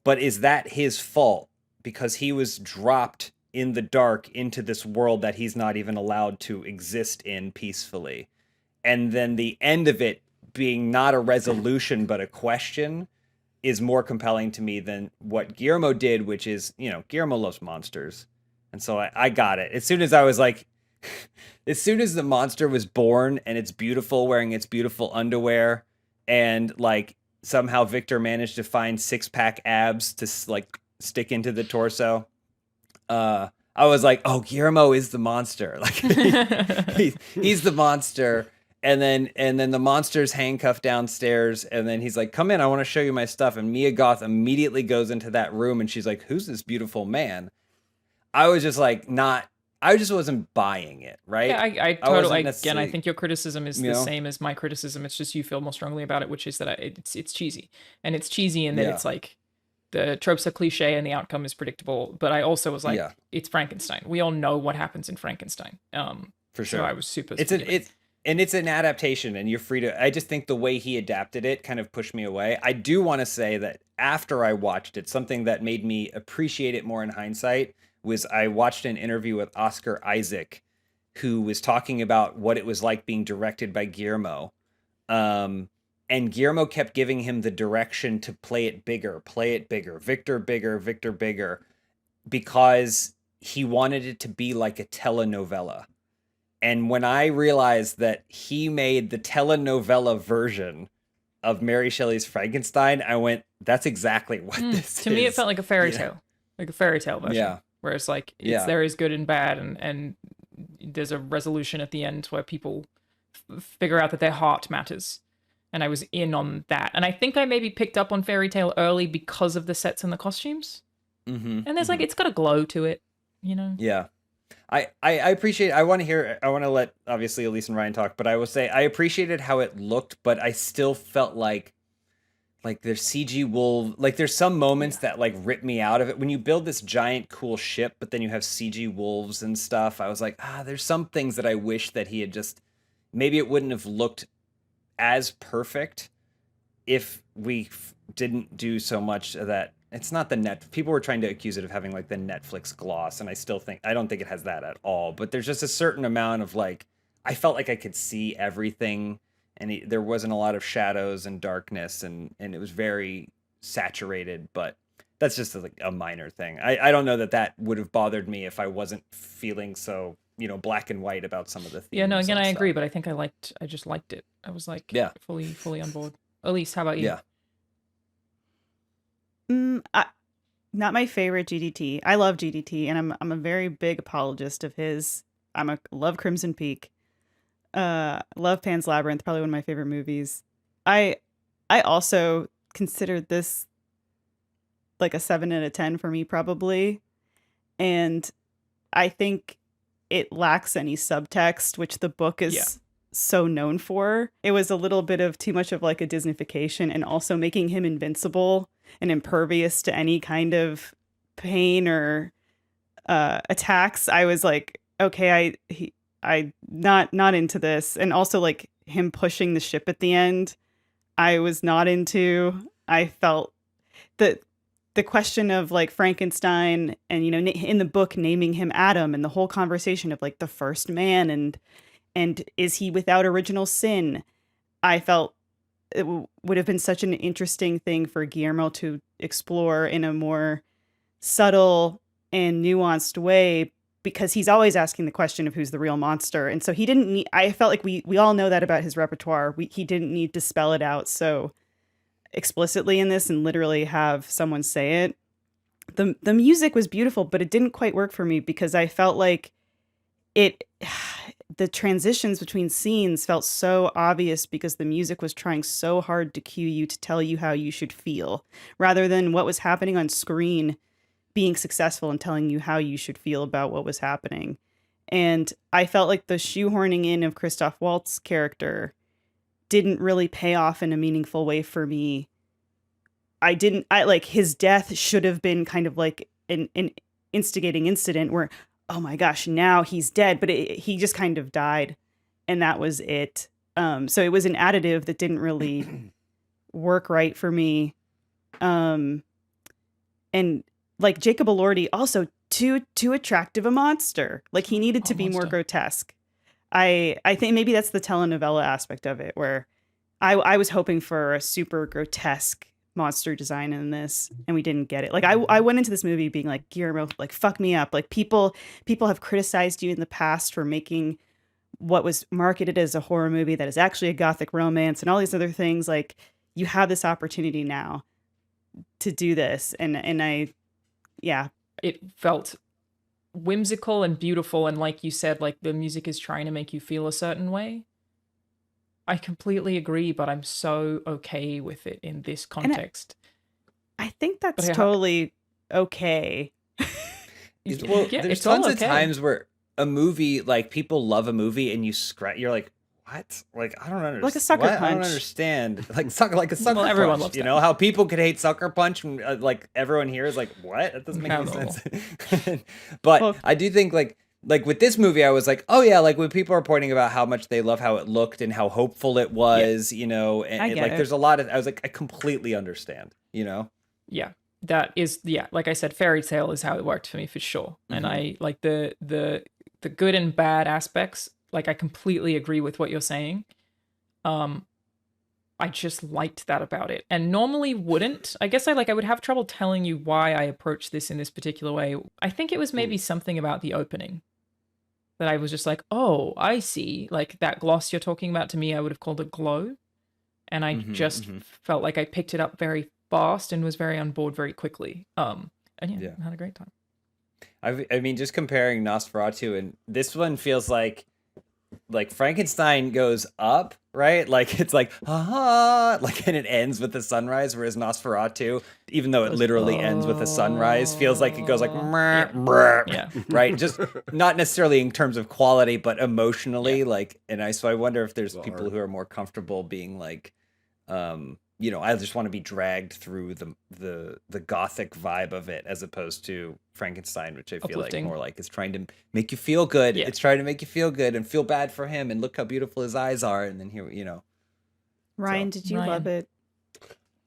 But is that his fault? Because he was dropped in the dark into this world that he's not even allowed to exist in peacefully. And then the end of it being not a resolution but a question is more compelling to me than what Guillermo did, which is, Guillermo loves monsters. And so I got it. As soon as I was like, as soon as the monster was born and it's beautiful wearing its beautiful underwear, and like somehow Victor managed to find 6-pack abs to like stick into the torso, I was like, oh, Guillermo is the monster. Like he's the monster. And then the monster's handcuffed downstairs, and then he's like, come in, I want to show you my stuff. And Mia Goth immediately goes into that room, and she's like, who's this beautiful man? I was just like, I just wasn't buying it, right? Yeah, I totally, again, I think your criticism is the same as my criticism. It's just you feel more strongly about it, which is that it's cheesy. And it's cheesy in that it's like, the tropes are cliche and the outcome is predictable. But I also was like, it's Frankenstein. We all know what happens in Frankenstein. For sure. So I was super... And it's an adaptation, and you're free to... I just think the way he adapted it kind of pushed me away. I do want to say that after I watched it, something that made me appreciate it more in hindsight was I watched an interview with Oscar Isaac, who was talking about what it was like being directed by Guillermo. And Guillermo kept giving him the direction to play it bigger, Victor bigger, because he wanted it to be like a telenovela. And when I realized that he made the telenovela version of Mary Shelley's Frankenstein, I went, that's exactly what this is. To me, it felt like a fairy tale, like a fairy tale version. Yeah. Where it's like, there is good and bad, and there's a resolution at the end where people figure out that their heart matters. And I was in on that. And I think I maybe picked up on fairy tale early because of the sets and the costumes. Mm-hmm. And there's like, it's got a glow to it, Yeah. I appreciate, I want to let obviously Elyse and Ryan talk, but I will say I appreciated how it looked, but I still felt like there's CG wolf, like there's some moments that like rip me out of it. When you build this giant cool ship, but then you have CG wolves and stuff, I was like, there's some things that I wish that he had just, maybe it wouldn't have looked as perfect if we didn't do so much of that. It's not people were trying to accuse it of having like the Netflix gloss, and I don't think it has that at all, but there's just a certain amount of like, I felt like I could see everything, and there wasn't a lot of shadows and darkness, and it was very saturated, but that's just like a minor thing. I don't know that would have bothered me if I wasn't feeling so, black and white about some of the themes. Yeah, no, again, I agree, but I think I just liked it. I was like, fully on board. Elyse, how about you? Yeah. Not my favorite GDT. I love GDT, and I'm a very big apologist of his. Love Crimson Peak. Love Pan's Labyrinth, probably one of my favorite movies. I also considered this like a 7 out of 10 for me, probably. And I think it lacks any subtext, which the book is so known for. It was a little bit of too much of like a Disneyfication, and also making him invincible and impervious to any kind of pain or attacks. I was like, okay, I not into this. And also like him pushing the ship at the end, I was not into. I felt that the question of like Frankenstein and, in the book naming him Adam, and the whole conversation of like the first man and is he without original sin? I felt it would have been such an interesting thing for Guillermo to explore in a more subtle and nuanced way, because he's always asking the question of who's the real monster. And so he didn't need, I felt like we all know that about his repertoire. He didn't need to spell it out so explicitly in this and literally have someone say it. the music was beautiful, but it didn't quite work for me because I felt like the transitions between scenes felt so obvious because the music was trying so hard to cue you to tell you how you should feel, rather than what was happening on screen being successful in telling you how you should feel about what was happening. And I felt like the shoehorning in of Christoph Waltz's character didn't really pay off in a meaningful way for me. I like his death should have been kind of like an instigating incident where, oh my gosh, now he's dead. But he just kind of died, and that was it. So it was an additive that didn't really work right for me. And like Jacob Elordi, also too attractive a monster. Like he needed to be more grotesque. I think maybe that's the telenovela aspect of it, where I was hoping for a super grotesque monster design in this, and we didn't get it. Like I went into this movie being like, Guillermo, like fuck me up. Like people have criticized you in the past for making what was marketed as a horror movie that is actually a gothic romance and all these other things. Like you have this opportunity now to do this, and it felt whimsical and beautiful, and like you said, like the music is trying to make you feel a certain way. I completely agree, but I'm so okay with it in this context. I think that's totally okay. Well, there's tons of times where a movie, like people love a movie and you're like, what? Like, I don't understand. Like a sucker punch. I don't understand. Like a sucker well, everyone punch. Loves you that. know how people could hate Sucker Punch and like everyone here is like, what? That doesn't make any sense. But I do think like with this movie, I was like, oh yeah, like when people are pointing about how much they love how it looked and how hopeful it was, you know, and like there's a lot of, I was like, I completely understand, you know? Yeah. That is, like I said, fairy tale is how it worked for me for sure. Mm-hmm. And I like the good and bad aspects. Like I completely agree with what you're saying. I just liked that about it, and normally wouldn't. I guess I would have trouble telling you why I approached this in this particular way. I think it was maybe something about the opening that I was just like, oh, I see. Like that gloss you're talking about, to me, I would have called it glow. And I just felt like I picked it up very fast and was very on board very quickly. And I had a great time. I mean, just comparing Nosferatu, and this one feels like Frankenstein goes up, right? Like it's like, like, and it ends with the sunrise, whereas Nosferatu, even though it literally ends with the sunrise, feels like it goes like, right? Just not necessarily in terms of quality, but emotionally, like, so I wonder if there's people who are more comfortable being like, you know, I just want to be dragged through the gothic vibe of it, as opposed to Frankenstein, which I feel like more like is trying to make you feel good. Yeah. It's trying to make you feel good and feel bad for him, and look how beautiful his eyes are, and then here, you know. Ryan, did you love it?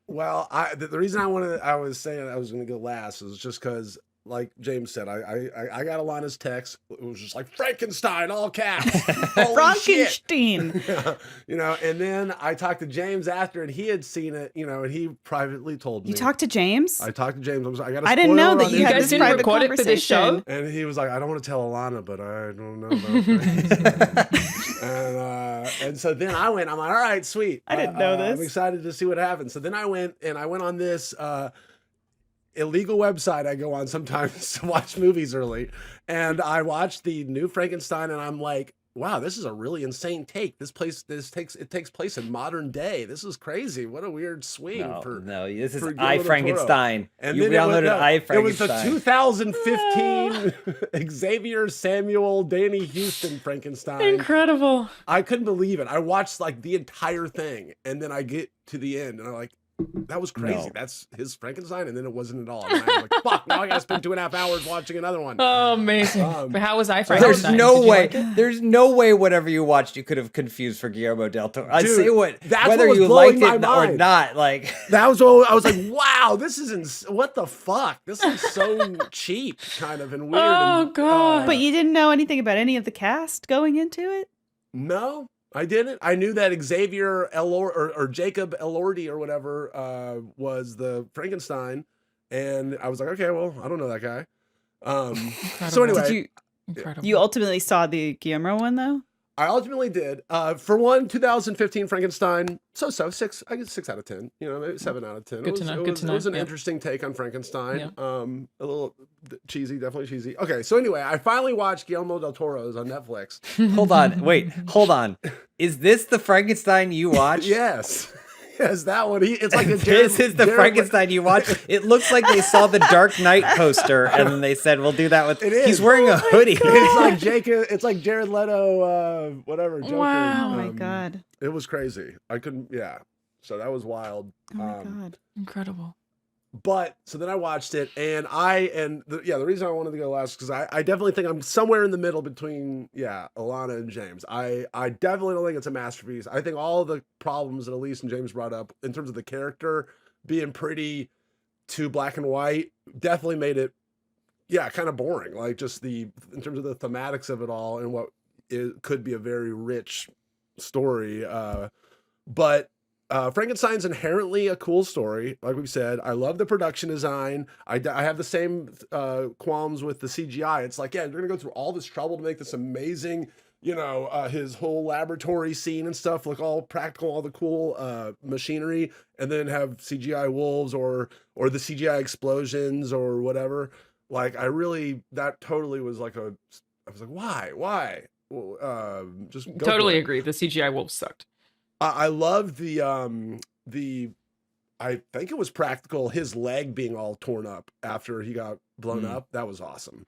Well, the reason I was saying I was going to go last is just because, like James said, I got Alanah's text. It was just like Frankenstein, all caps. Frankenstein. You know, and then I talked to James after, and he had seen it, you know, and he privately told me. You talked to James? I talked to James. I didn't know that you had this private conversation. For this show? And he was like, I don't want to tell Alanah, but I don't know about and so then I'm like, all right, sweet. I didn't know this. I'm excited to see what happens. So then I went on this illegal website I go on sometimes to watch movies early, and I watched the new Frankenstein, and I'm like, wow, this is a really insane take. This takes place in modern day. This is crazy. What a weird swing. This is I, Frankenstein. And you downloaded I, Frankenstein. It was the 2015 Xavier Samuel Danny Houston Frankenstein. Incredible. I couldn't believe it. I watched like the entire thing, and then I get to the end, and I'm like, that was crazy. No. That's his Frankenstein, and then it wasn't at all. And I was like, fuck, now I gotta spend 2.5 hours watching another one. Oh, amazing. But how was I Frankenstein? There's no way whatever you watched you could have confused for Guillermo del Toro. I say whether you liked it or not, like that was what I was like, wow, this is what the fuck? This is so cheap, kind of, and weird. Oh, God. But you didn't know anything about any of the cast going into it? No. I didn't. I knew that Xavier or Jacob Elordi or whatever was the Frankenstein, and I was like, okay, well, I don't know that guy. So anyway, you ultimately saw the Guillermo one though? I ultimately did. For one, 2015 Frankenstein, so 6. I get 6 out of 10. You know, maybe 7 out of 10. Good to know. It was an interesting take on Frankenstein. A little cheesy, definitely cheesy. Okay, so anyway, I finally watched Guillermo del Toro's on Netflix. Hold on. Is this the Frankenstein you watched? Yes. Yes, that one. It's like this is the Frankenstein you watch. It looks like they saw the Dark Knight poster and then they said, "We'll do that with." It is. He's wearing a hoodie. It's like Jared Leto, whatever. Joker. Wow! Oh my god! It was crazy. I couldn't. Yeah. So that was wild. Oh my god! Incredible. But so then I watched it, and the reason I wanted to go last because I definitely think I'm somewhere in the middle between Alanah and James. I definitely don't think it's a masterpiece. I think all of the problems that Elyse and James brought up in terms of the character being pretty too black and white definitely made it kind of boring. Like just in terms of the thematics of it all and what it could be a very rich story. But Frankenstein's inherently a cool story, like we said. I love the production design. I have the same qualms with the CGI. It's like, you're gonna go through all this trouble to make this amazing, his whole laboratory scene and stuff look all practical, all the cool machinery, and then have CGI wolves or the CGI explosions or whatever. Like, that totally was like I was like, why? Just go totally agree. The CGI wolves sucked. I love the I think it was practical, his leg being all torn up after he got blown up. That was awesome.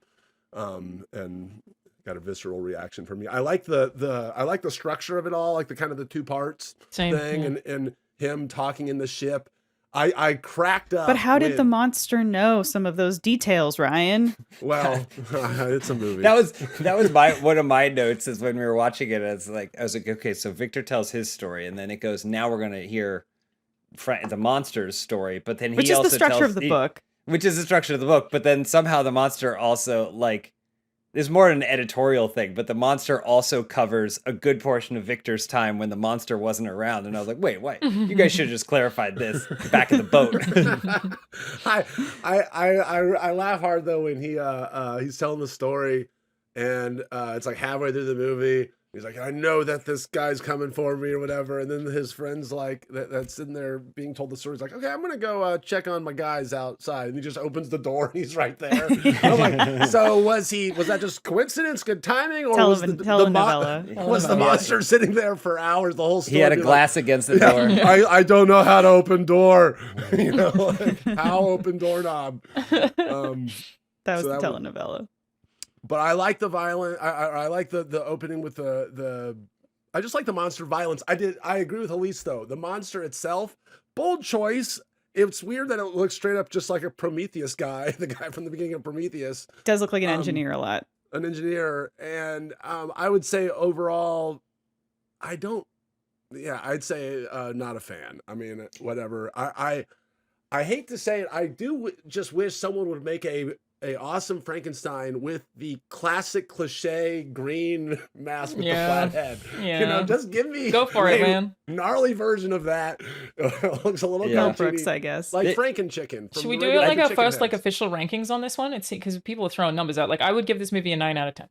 And got a visceral reaction from me. I like the structure of it all, like the kind of the two parts thing and him talking in the ship. I cracked up. But how did the monster know some of those details, Ryan? Well, it's a movie. That was one of my notes is when we were watching it. I was like, okay, so Victor tells his story, and then it goes, now we're gonna hear the monster's story. But then which is the structure of the book. Which is the structure of the book. But then somehow the monster also there's more an editorial thing, but the monster also covers a good portion of Victor's time when the monster wasn't around. And I was like, wait, you guys should have just clarified this back in the boat. I laugh hard though when he's telling the story and it's like halfway through the movie. He's like, I know that this guy's coming for me or whatever. And then his friend's like, that's in there being told the story. He's like, okay, I'm going to go check on my guys outside. And he just opens the door and he's right there. I'm like, so was that just coincidence, good timing? Or was the monster sitting there for hours the whole story? He had a glass against the door. I don't know how to open door. How open doorknob. That was the telenovela. But I like the violence. I like the opening with the. I just like the monster violence. I agree with Elyse though. The monster itself, bold choice. It's weird that it looks straight up just like a Prometheus guy, the guy from the beginning of Prometheus. Does look like an engineer a lot. An engineer, and I would say overall, I don't. Yeah, I'd say not a fan. I mean, whatever. I hate to say it. I do just wish someone would make a awesome Frankenstein with the classic cliche green mask with the flat head. Yeah. Just give me go for it, man. Gnarly version of that. Looks a little Brooks, I guess. Like Franken-Chicken. Should we do it like a first official rankings on this one? It's because people are throwing numbers out. Like I would give this movie a 9 out of 10.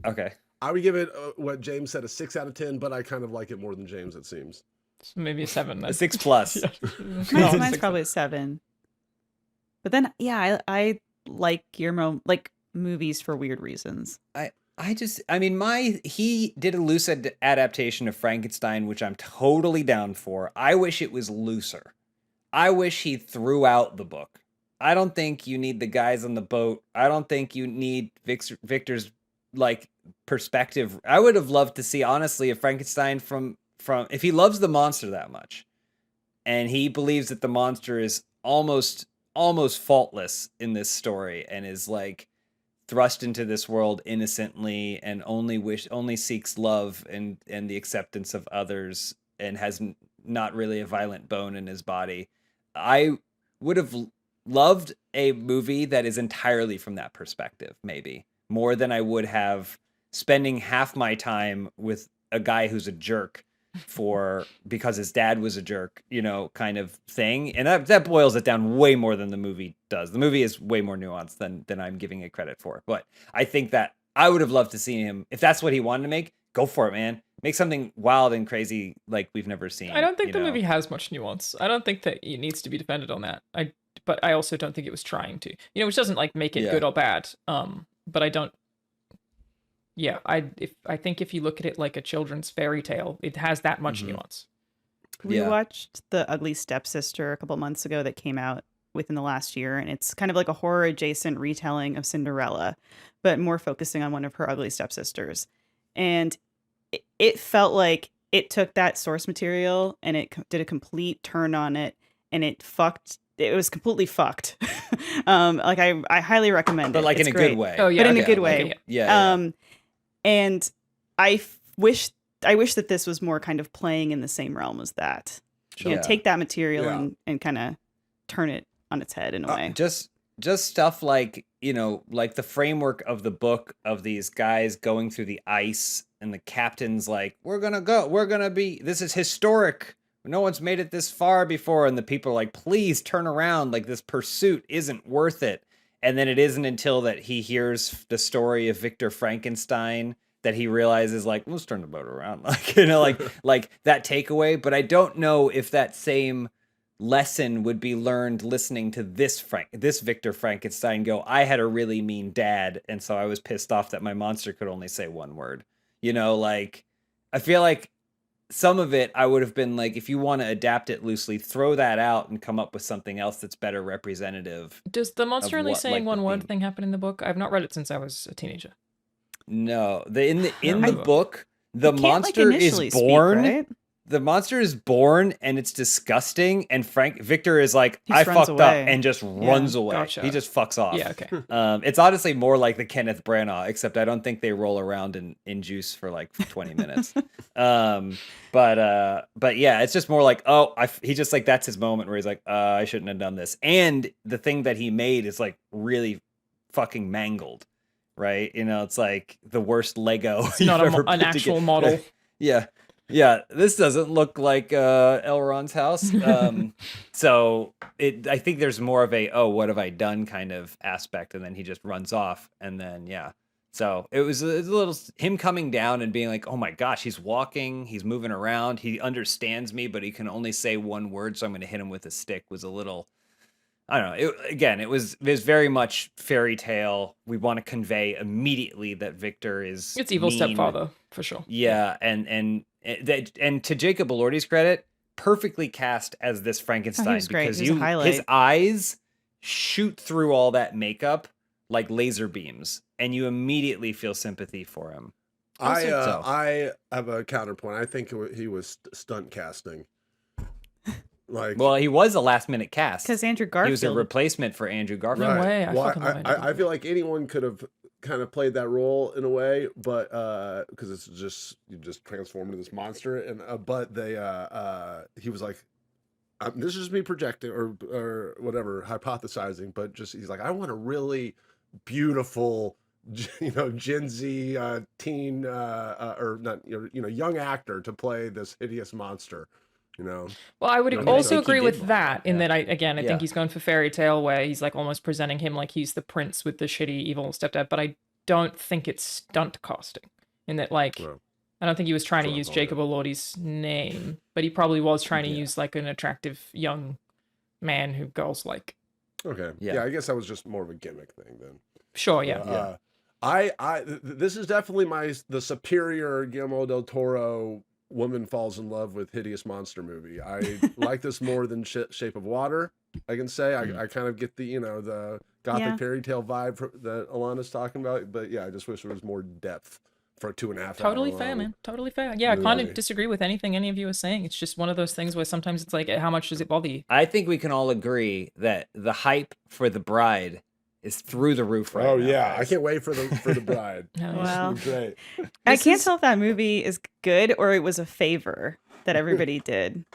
Okay. I would give it what James said, a 6 out of 10, but I kind of like it more than James, it seems. So maybe a 7 then. A 6+. Mine's probably a 7. But then, I like Guillermo, like movies for weird reasons. He did a loose adaptation of Frankenstein, which I'm totally down for. I wish it was looser. I wish he threw out the book. I don't think you need the guys on the boat. I don't think you need Victor's perspective. I would have loved to see, honestly, a Frankenstein from if he loves the monster that much, and he believes that the monster is almost faultless in this story and is thrust into this world innocently and only seeks love and the acceptance of others and has not really a violent bone in his body. I would have loved a movie that is entirely from that perspective, maybe more than I would have spending half my time with a guy who's a jerk because his dad was a jerk, kind of thing. And that boils it down way more than the movie does. The movie is way more nuanced than I'm giving it credit for. But I think that I would have loved to see him, if that's what he wanted to make, go for it, man. Make something wild and crazy like we've never seen. I don't think the movie has much nuance. I don't think that it needs to be defended on that. But I also don't think it was trying to. Which doesn't like make it good or bad. But I don't. Yeah, I think if you look at it like a children's fairy tale, it has that much nuance. We watched The Ugly Stepsister a couple months ago that came out within the last year, and it's kind of like a horror adjacent retelling of Cinderella, but more focusing on one of her ugly stepsisters. And it felt like it took that source material and it did a complete turn on it, and it was completely fucked. Like I highly recommend it. But like it's in a great. good way. Oh yeah, but in a good way. Like, yeah. And I wish that this was more kind of playing in the same realm as that. Sure. Take that material and kind of turn it on its head in a way. Just stuff like, like the framework of the book of these guys going through the ice, and the captain's like, this is historic. No one's made it this far before. And the people are like, please turn around. Like, this pursuit isn't worth it. And then it isn't until that he hears the story of Victor Frankenstein that he realizes, like, let's turn the boat around. Like, like that takeaway. But I don't know if that same lesson would be learned listening to this Victor Frankenstein go, I had a really mean dad, and so I was pissed off that my monster could only say one word. Like, I feel like some of it I would have been like, if you want to adapt it loosely, throw that out and come up with something else that's better representative. Does the monster only saying one word thing happen in the book? I've not read it since I was a teenager. No, in the book, the monster is born. Speak, right? The monster is born and it's disgusting. And Victor is like, I fucked up, and just runs away. Gotcha. He just fucks off. Yeah, okay. It's honestly more like the Kenneth Branagh, except I don't think they roll around in juice for like 20 minutes. But yeah, it's just more like, he just like, that's his moment where he's like, I shouldn't have done this. And the thing that he made is like really fucking mangled, right? It's like the worst Lego. It's not an actual model. Yeah. Yeah, this doesn't look like Elrond's house. So I think there's more of a, what have I done kind of aspect, and then he just runs off, and then So it was a little him coming down and being like, oh my gosh, he's walking, he's moving around, he understands me, but he can only say one word, so I'm going to hit him with a stick. Was a little, I don't know. It was very much fairy tale. We want to convey immediately that Victor is it's evil mean. Stepfather for sure. Yeah, and to Jacob Elordi's credit, perfectly cast as this Frankenstein, because his eyes shoot through all that makeup like laser beams, and you immediately feel sympathy for him. I have a counterpoint. I think he was stunt casting. Well, he was a last minute cast because Andrew Garfield. He was a replacement for Andrew Garfield. No way. I feel like anyone could have kind of played that role in a way, but because it's just you just transform into this monster, and but they he was like, this is me projecting or whatever, hypothesizing, but just he's like, I want a really beautiful, Gen Z teen or not young actor to play this hideous monster. Well, I would also agree with that in that I think he's going for fairy tale, where he's like almost presenting him like he's the prince with the shitty evil stepdad, but I don't think it's stunt casting in that I don't think he was trying to use Jacob Elordi's name, but he probably was trying to use like an attractive young man who girls like. Okay. Yeah, I guess that was just more of a gimmick thing then. Sure, yeah. This is definitely the superior Guillermo del Toro woman falls in love with hideous monster movie. I like this more than Shape of Water. I can say I kind of get the the gothic fairy tale vibe that Alanah's talking about, but I just wish there was more depth for a 2.5 totally fair, man. Totally fair. Yeah, I kind of disagree with anything any of you are saying. It's just one of those things where sometimes it's like, how much does it bother you? I think we can all agree that the hype for The Bride is through the roof right now. Yeah, I can't wait for the Bride. Well, great. I can't tell if that movie is good or it was a favor that everybody did.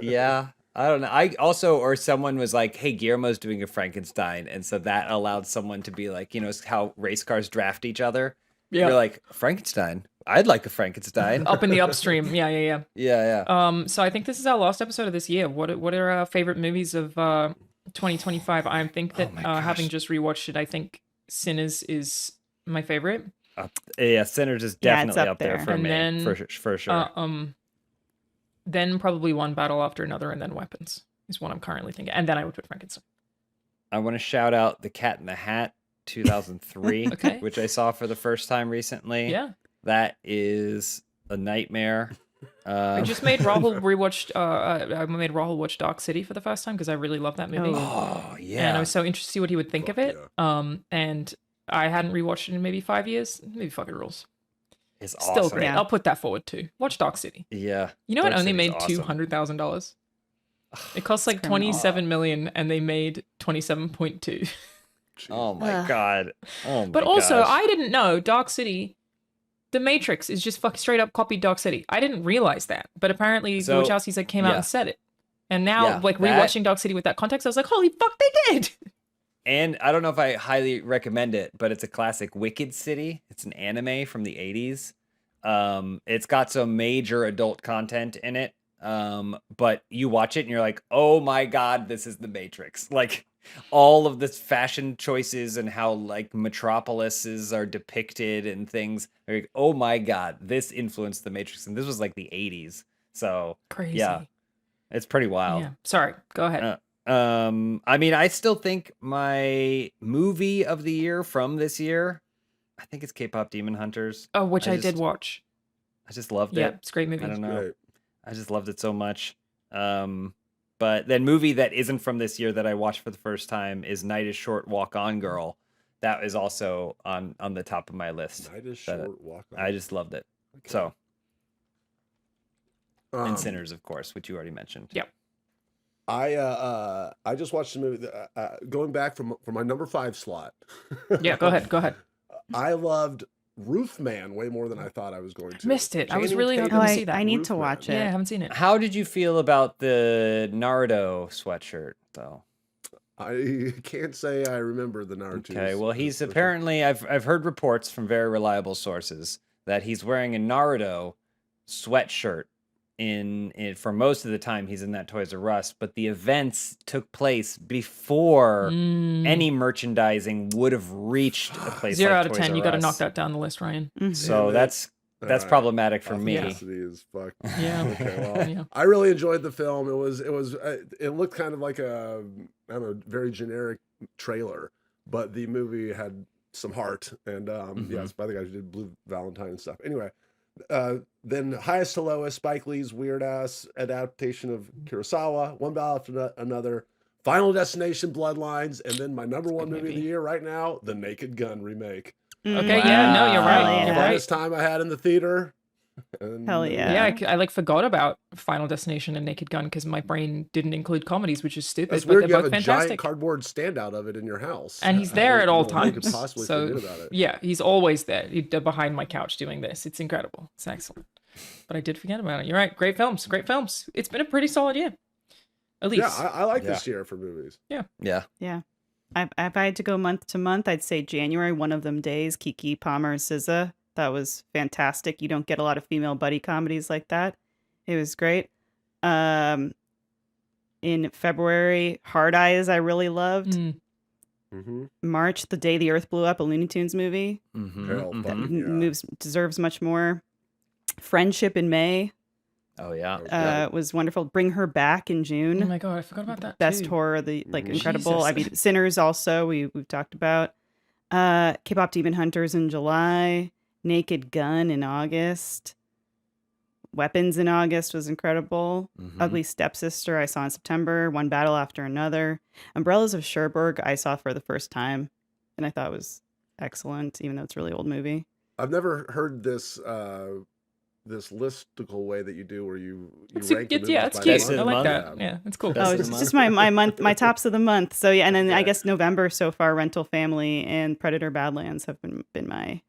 Yeah, I don't know. I also, or someone was like, hey, Guillermo's doing a Frankenstein, and so that allowed someone to be like, how race cars draft each other. Yeah. You're like, Frankenstein? I'd like a Frankenstein. Up in the upstream. Yeah. Yeah. So I think this is our last episode of this year. What are our favorite movies of 2025? I think that having just rewatched it, I think Sinners is my favorite. Sinners is Yeah, it's definitely up up there there. for And me, then, for sure. Then probably One Battle After Another, and then Weapons is what I'm currently thinking. And then I would put Frankenstein. I want to shout out The Cat in the Hat 2003, Okay. which I saw for the first time recently. Yeah. That is a nightmare. I just made Rahul I made Rahul watch Dark City for the first time because I really love that movie. Oh, yeah. And I was so interested to see what he would think of it. Yeah. And I hadn't rewatched it in maybe 5 years. Maybe fucking rules. It's Still awesome. great. Yeah. I'll put that forward too. Watch Dark City. Yeah. You know, it Dark only City's made awesome. $200,000. It cost like criminal. 27 million, and they made 27.2. Oh my Ugh. god. Oh my But also, gosh. I didn't know Dark City. The Matrix is just fucking straight up copied Dark City. I didn't realize that, but apparently So, the Wachowskis like came out yeah. and said it. And now, Yeah, like that- rewatching Dark City with that context, I was like, "Holy fuck, they did!" And I don't know if I highly recommend it, but it's a classic Wicked City. It's an anime from the 80s. It's got some major adult content in it. But you watch it and you're like, oh my god, this is the Matrix. Like all of this fashion choices and how like metropolises are depicted and things. Like, oh my god, this influenced the Matrix. And this was like the 80s. So Crazy. yeah, it's pretty wild. Yeah. Sorry. Go ahead. I mean, I still think my movie of the year from this year, I think it's K-pop Demon Hunters. Oh, which I just- did watch. I just loved Yeah, it. it's a great movie. I don't know. Great. I just loved it so much. But then movie that isn't from this year that I watched for the first time is Night is Short, Walk On Girl. That is also on the top of my list. Night is That- short. Walk on. I just loved it. Okay. So, Um, and Sinners, of course, which you already mentioned. Yeah. I just watched the movie. Going back from my number 5 slot. Yeah, go ahead. Go ahead. I loved Roofman way more than I thought I was going to. Missed it. I was Channing really Tatum. hoping to see that. I need to Roofman. watch it. Yeah, I haven't seen it. How did you feel about the Naruto sweatshirt, though? I can't say I remember the Naruto. Okay, well, he's apparently I've heard reports from very reliable sources that he's wearing a Naruto sweatshirt in for most of the time he's in that Toys R Us, but the events took place before any merchandising would have reached a place 0 like out of Toys 10. R You got to Us. knock that down the list, Ryan. So Damn it. that's Alright. problematic for me. Authenticity is fuck. Yeah. Okay, well, Yeah. I really enjoyed the film. It looked kind of like a, I don't know, very generic trailer, but the movie had some heart. And yeah, it's by the guy who did Blue Valentine and stuff. Anyway, then Highest to Lowest, Spike Lee's weird ass adaptation of Kurosawa, One Battle After Another, Final Destination, Bloodlines, and then my number 1 movie of the year right now, The Naked Gun remake. Okay, yeah, no, you're right. Hell You're yeah. right. Funnest time I had in the theater. And, Hell yeah. Yeah, I like forgot about Final Destination and Naked Gun because my brain didn't include comedies, which is stupid. That's but weird. they're You have both a giant fantastic. cardboard standout of it in your house, And he's How there do at all you- how you could times. possibly So forget about it. yeah, he's always there. He's behind my couch doing this. It's incredible. It's excellent. But I did forget about it. You're right. Great films. Great films. It's been a pretty solid year. At least. Yeah, I like Yeah. this year for movies. Yeah. Yeah. If I had to go month to month, I'd say January, one of them days, Kiki Palmer and SZA. That was fantastic. You don't get a lot of female buddy comedies like that. It was great. In February, Hard Eyes I really loved. Mm-hmm. March, The Day the Earth Blew Up, a Looney Tunes movie. Hell, fuck That yeah. deserves much more. Friendship in May Oh yeah. Yeah. was wonderful. Bring Her Back in June. Oh my god, I forgot about that. Best too. horror, incredible. I Jesus. mean, Sinners also we've talked about. K-pop Demon Hunters in July. Naked Gun in August. Weapons in August was incredible. Ugly Stepsister I saw in September. One Battle After Another. Umbrellas of Cherbourg I saw for the first time, and I thought was excellent, even though it's a really old movie. I've never heard this this listicle way that you do, where you It's, rank the it's, yeah, movies it's by cute. Best of I the like month? that. Yeah, it's cool. Best Oh, of it's the just month? my month, my tops of the month. So yeah, and then I Yeah. guess November so far, Rental Family and Predator Badlands have been my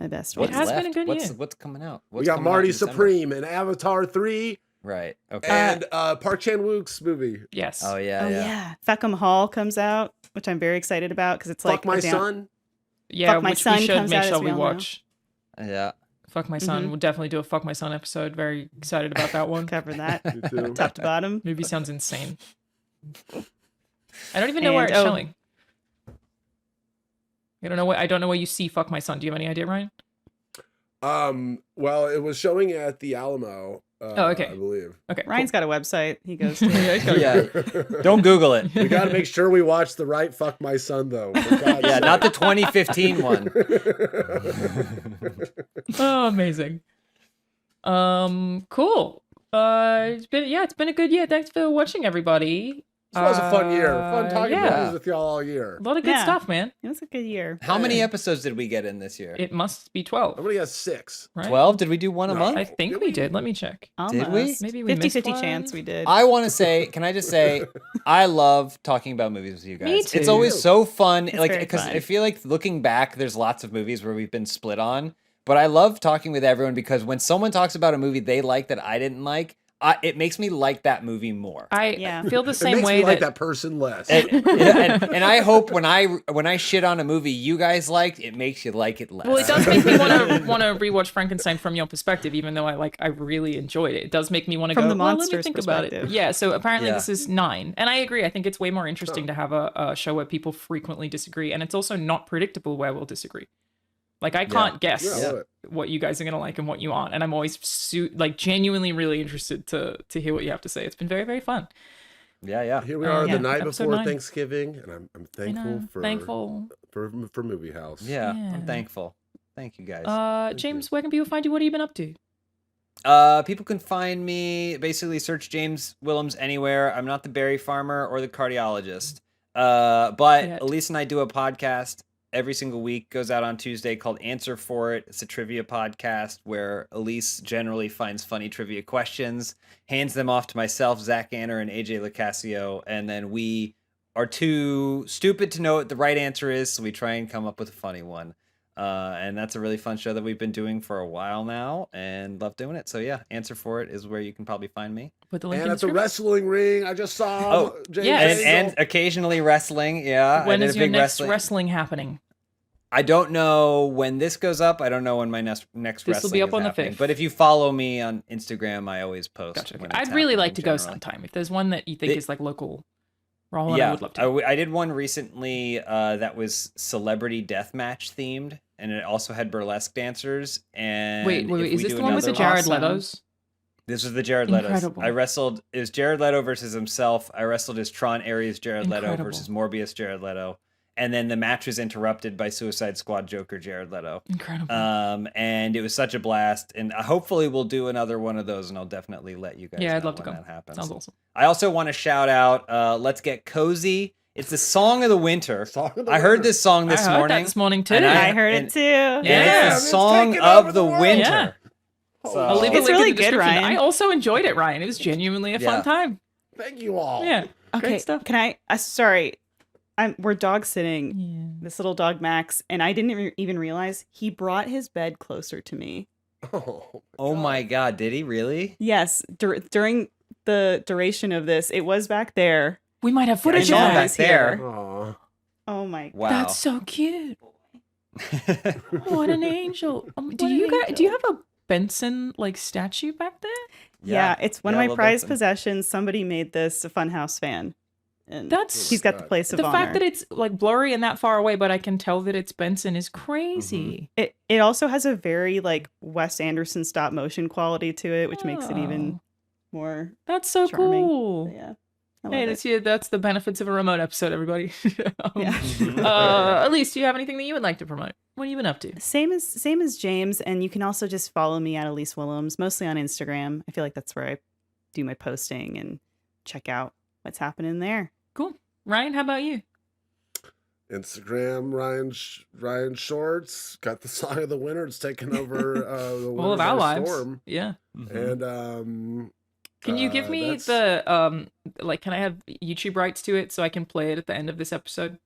best It ones. has been a good what's, year. What's coming out? We What's got coming out Marty in December? Supreme and Avatar 3 Right. Okay. and Park Chan-wook's movie Yes. Oh yeah. Oh yeah. yeah, Feckham Hall comes out, which I'm very excited about because it's like Fuck My a down- Son. Yeah, Fuck My which Son we should comes make out, as sure we we all know. watch. Yeah. Fuck My Son. We'll definitely do a Fuck My Son episode. Very excited about that one. Cover that Me too. top to bottom. Movie sounds insane. I don't even know where And- it's oh, showing. I don't know where you see Fuck My Son. Do you have any idea, Ryan? Well, it was showing at the Alamo. Okay. I believe. Okay. Ryan's got a website he goes to. Yeah. Don't Google it. We got to make sure we watch the right Fuck My Son, though. Yeah, not the 2015 one. Oh, amazing. Cool. It's been a good year. Thanks for watching, everybody. This was a fun year. Fun talking movies with y'all all year. A lot of good stuff, man. It was a good year. How many episodes did we get in this year? It must be 12. Everybody got 6. Right? 12? Did we do one a month? I think we did. Let me check. Almost. Did we? Maybe we missed 50-50 one. chance we did. I want to say, can I just say, I love talking about movies with you guys. Me too. It's always so fun. It's like, very because fun. I feel like looking back, there's lots of movies where we've been split on. But I love talking with everyone because when someone talks about a movie they like that I didn't like, it makes me like that movie more. I feel the It same makes way me like that person less. And I hope when I shit on a movie you guys liked, it makes you like it less. Well, it does make me want to rewatch Frankenstein from your perspective, even though I really enjoyed it. It does make me want to go. From the Well, let me monster's think about it. perspective. Yeah. So apparently Yeah. this is 9, and I agree. I think it's way more interesting to have a show where people frequently disagree, and it's also not predictable where we'll disagree. Like I can't guess what you guys are gonna like and what you aren't, and I'm always genuinely really interested to hear what you have to say. It's been very, very fun. Yeah. Here we are the night episode before 9. Thanksgiving, and I'm thankful for MovieHaus. Yeah, Yeah. I'm thankful. Thank you guys. James, where can people find you? What have you been up to? People can find me, basically search James Willems anywhere. I'm not the berry farmer or the cardiologist. But Elyse and I do a podcast every single week, goes out on Tuesday, called Answer For It. It's a trivia podcast where Elyse generally finds funny trivia questions, hands them off to myself, Zach Anner, and AJ Locasio, and then we are too stupid to know what the right answer is, so we try and come up with a funny one. And that's a really fun show that we've been doing for a while now and love doing it. So yeah, Answer For It is where you can probably find me. Put the link And in at the description. wrestling ring, I just saw James and occasionally wrestling. Yeah. When I did is a your big next wrestling happening? I don't know when this goes up. I don't know when my next This wrestling will be up is on the happening. 5th. But if you follow me on Instagram, I always post. Gotcha. When it's I'd really happening like to go generally. sometime. If there's one that you think is like local, Raul, Yeah, I would love to. I did one recently that was celebrity deathmatch themed, and it also had burlesque dancers. And Wait, if is we this do the one with the another Jared awesome- Leto's? This was the Jared Leto's. Incredible. I wrestled. It was Jared Leto versus himself. I wrestled as Tron Ares Jared Leto Incredible. versus Morbius Jared Leto. And then the match was interrupted by Suicide Squad Joker Jared Leto. Incredible. And it was such a blast. And hopefully we'll do another one of those, and I'll definitely let you guys know I'd love to when go. that happens. Sounds awesome. I also want to shout out Let's Get Cozy. It's the song of the winter. I heard this song this I heard morning. that this morning too. and I heard it too. And Yeah. it's It's the song taking over of the the world. winter. Yeah. So- I'll leave a It's link really in the good, description. Ryan. I also enjoyed it, Ryan. It was genuinely a Yeah. fun time. Thank you all. Yeah. Okay, Great stuff. can I? Sorry, we're dog sitting this little dog Max, and I didn't even realize he brought his bed closer to me. Oh my God, did he really? Yes, during the duration of this, it was back there. We might have footage I of know that. back He's there. here. Aw. Oh my! Wow. That's so cute. What an angel. Do you have a Benson like statue back there? Yeah, it's one of Yeah, my Lil prized Benson. possessions. Somebody made this a Funhouse fan, and That's- he's got the place of The honor. fact that it's like blurry and that far away, but I can tell that it's Benson is crazy. it also has a very like Wes Anderson stop motion quality to it, which makes it even more That's so charming. cool. But yeah. I Hey, love it. that's the benefits of a remote episode, everybody. Yeah. Elyse, do you have anything that you would like to promote? What have you been up to? Same as James, and you can also just follow me at Elyse Willems, mostly on Instagram. I feel like that's where I do my posting and check out what's happening there. Cool. Ryan, how about you? Instagram, Ryan Shorts got the song of the winter. It's taking over the All of winter our by lives. storm. Yeah. And Can you give me that's- the can I have YouTube rights to it so I can play it at the end of this episode?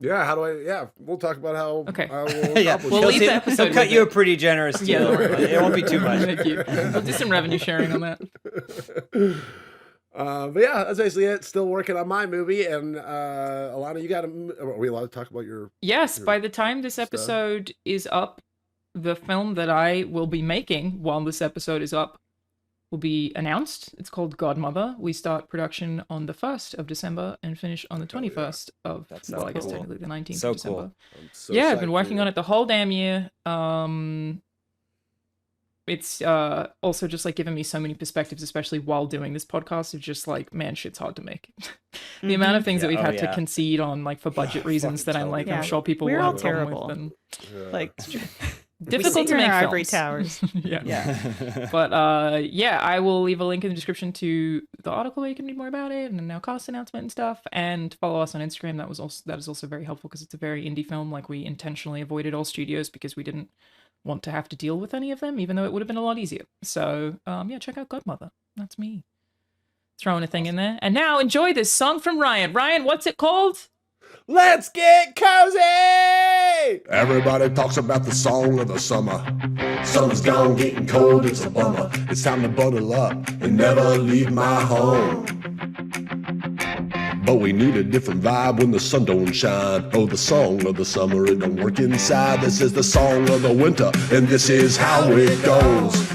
Yeah, how do I? Yeah, we'll talk about how. Okay. How we'll Yeah, accomplish We'll it. leave the episode He'll cut with you a it. pretty generous deal. Yeah. It won't be too much. Thank you. We'll do some revenue sharing on that. But yeah, that's basically it. Still working on my movie, and Alanah, you got to. Are we allowed to talk about your? Yes, Your by the time this stuff. episode is up, the film that I will be making while this episode is up will be announced. It's called Godmother. We start production on the 1st of December and finish on the 21st of, well, I guess technically the 19th of December. Cool. I've been working on it the whole damn year. It's also just like giving me so many perspectives, especially while doing this podcast, of just like, man, shit's hard to make. The amount of things that we've had to concede on, like, for budget reasons that I'm like, I'm sure people we're will all have a problem terrible. with. And, Like, difficult to make ivory films. towers. But I will leave a link in the description to the article where you can read more about it and our cast announcement and stuff, and follow us on Instagram. That is also very helpful because it's a very indie film. Like, we intentionally avoided all studios because we didn't want to have to deal with any of them, even though it would have been a lot easier. So check out Godmother. That's me throwing a thing in there. And now enjoy this song from Ryan. Ryan, what's it called? Let's get cozy! Everybody talks about the song of the summer. Summer's gone, getting cold, it's a bummer. It's time to bundle up and never leave my home. But we need a different vibe when the sun don't shine. Oh, the song of the summer, it don't work inside. This is the song of the winter, and this is how it goes.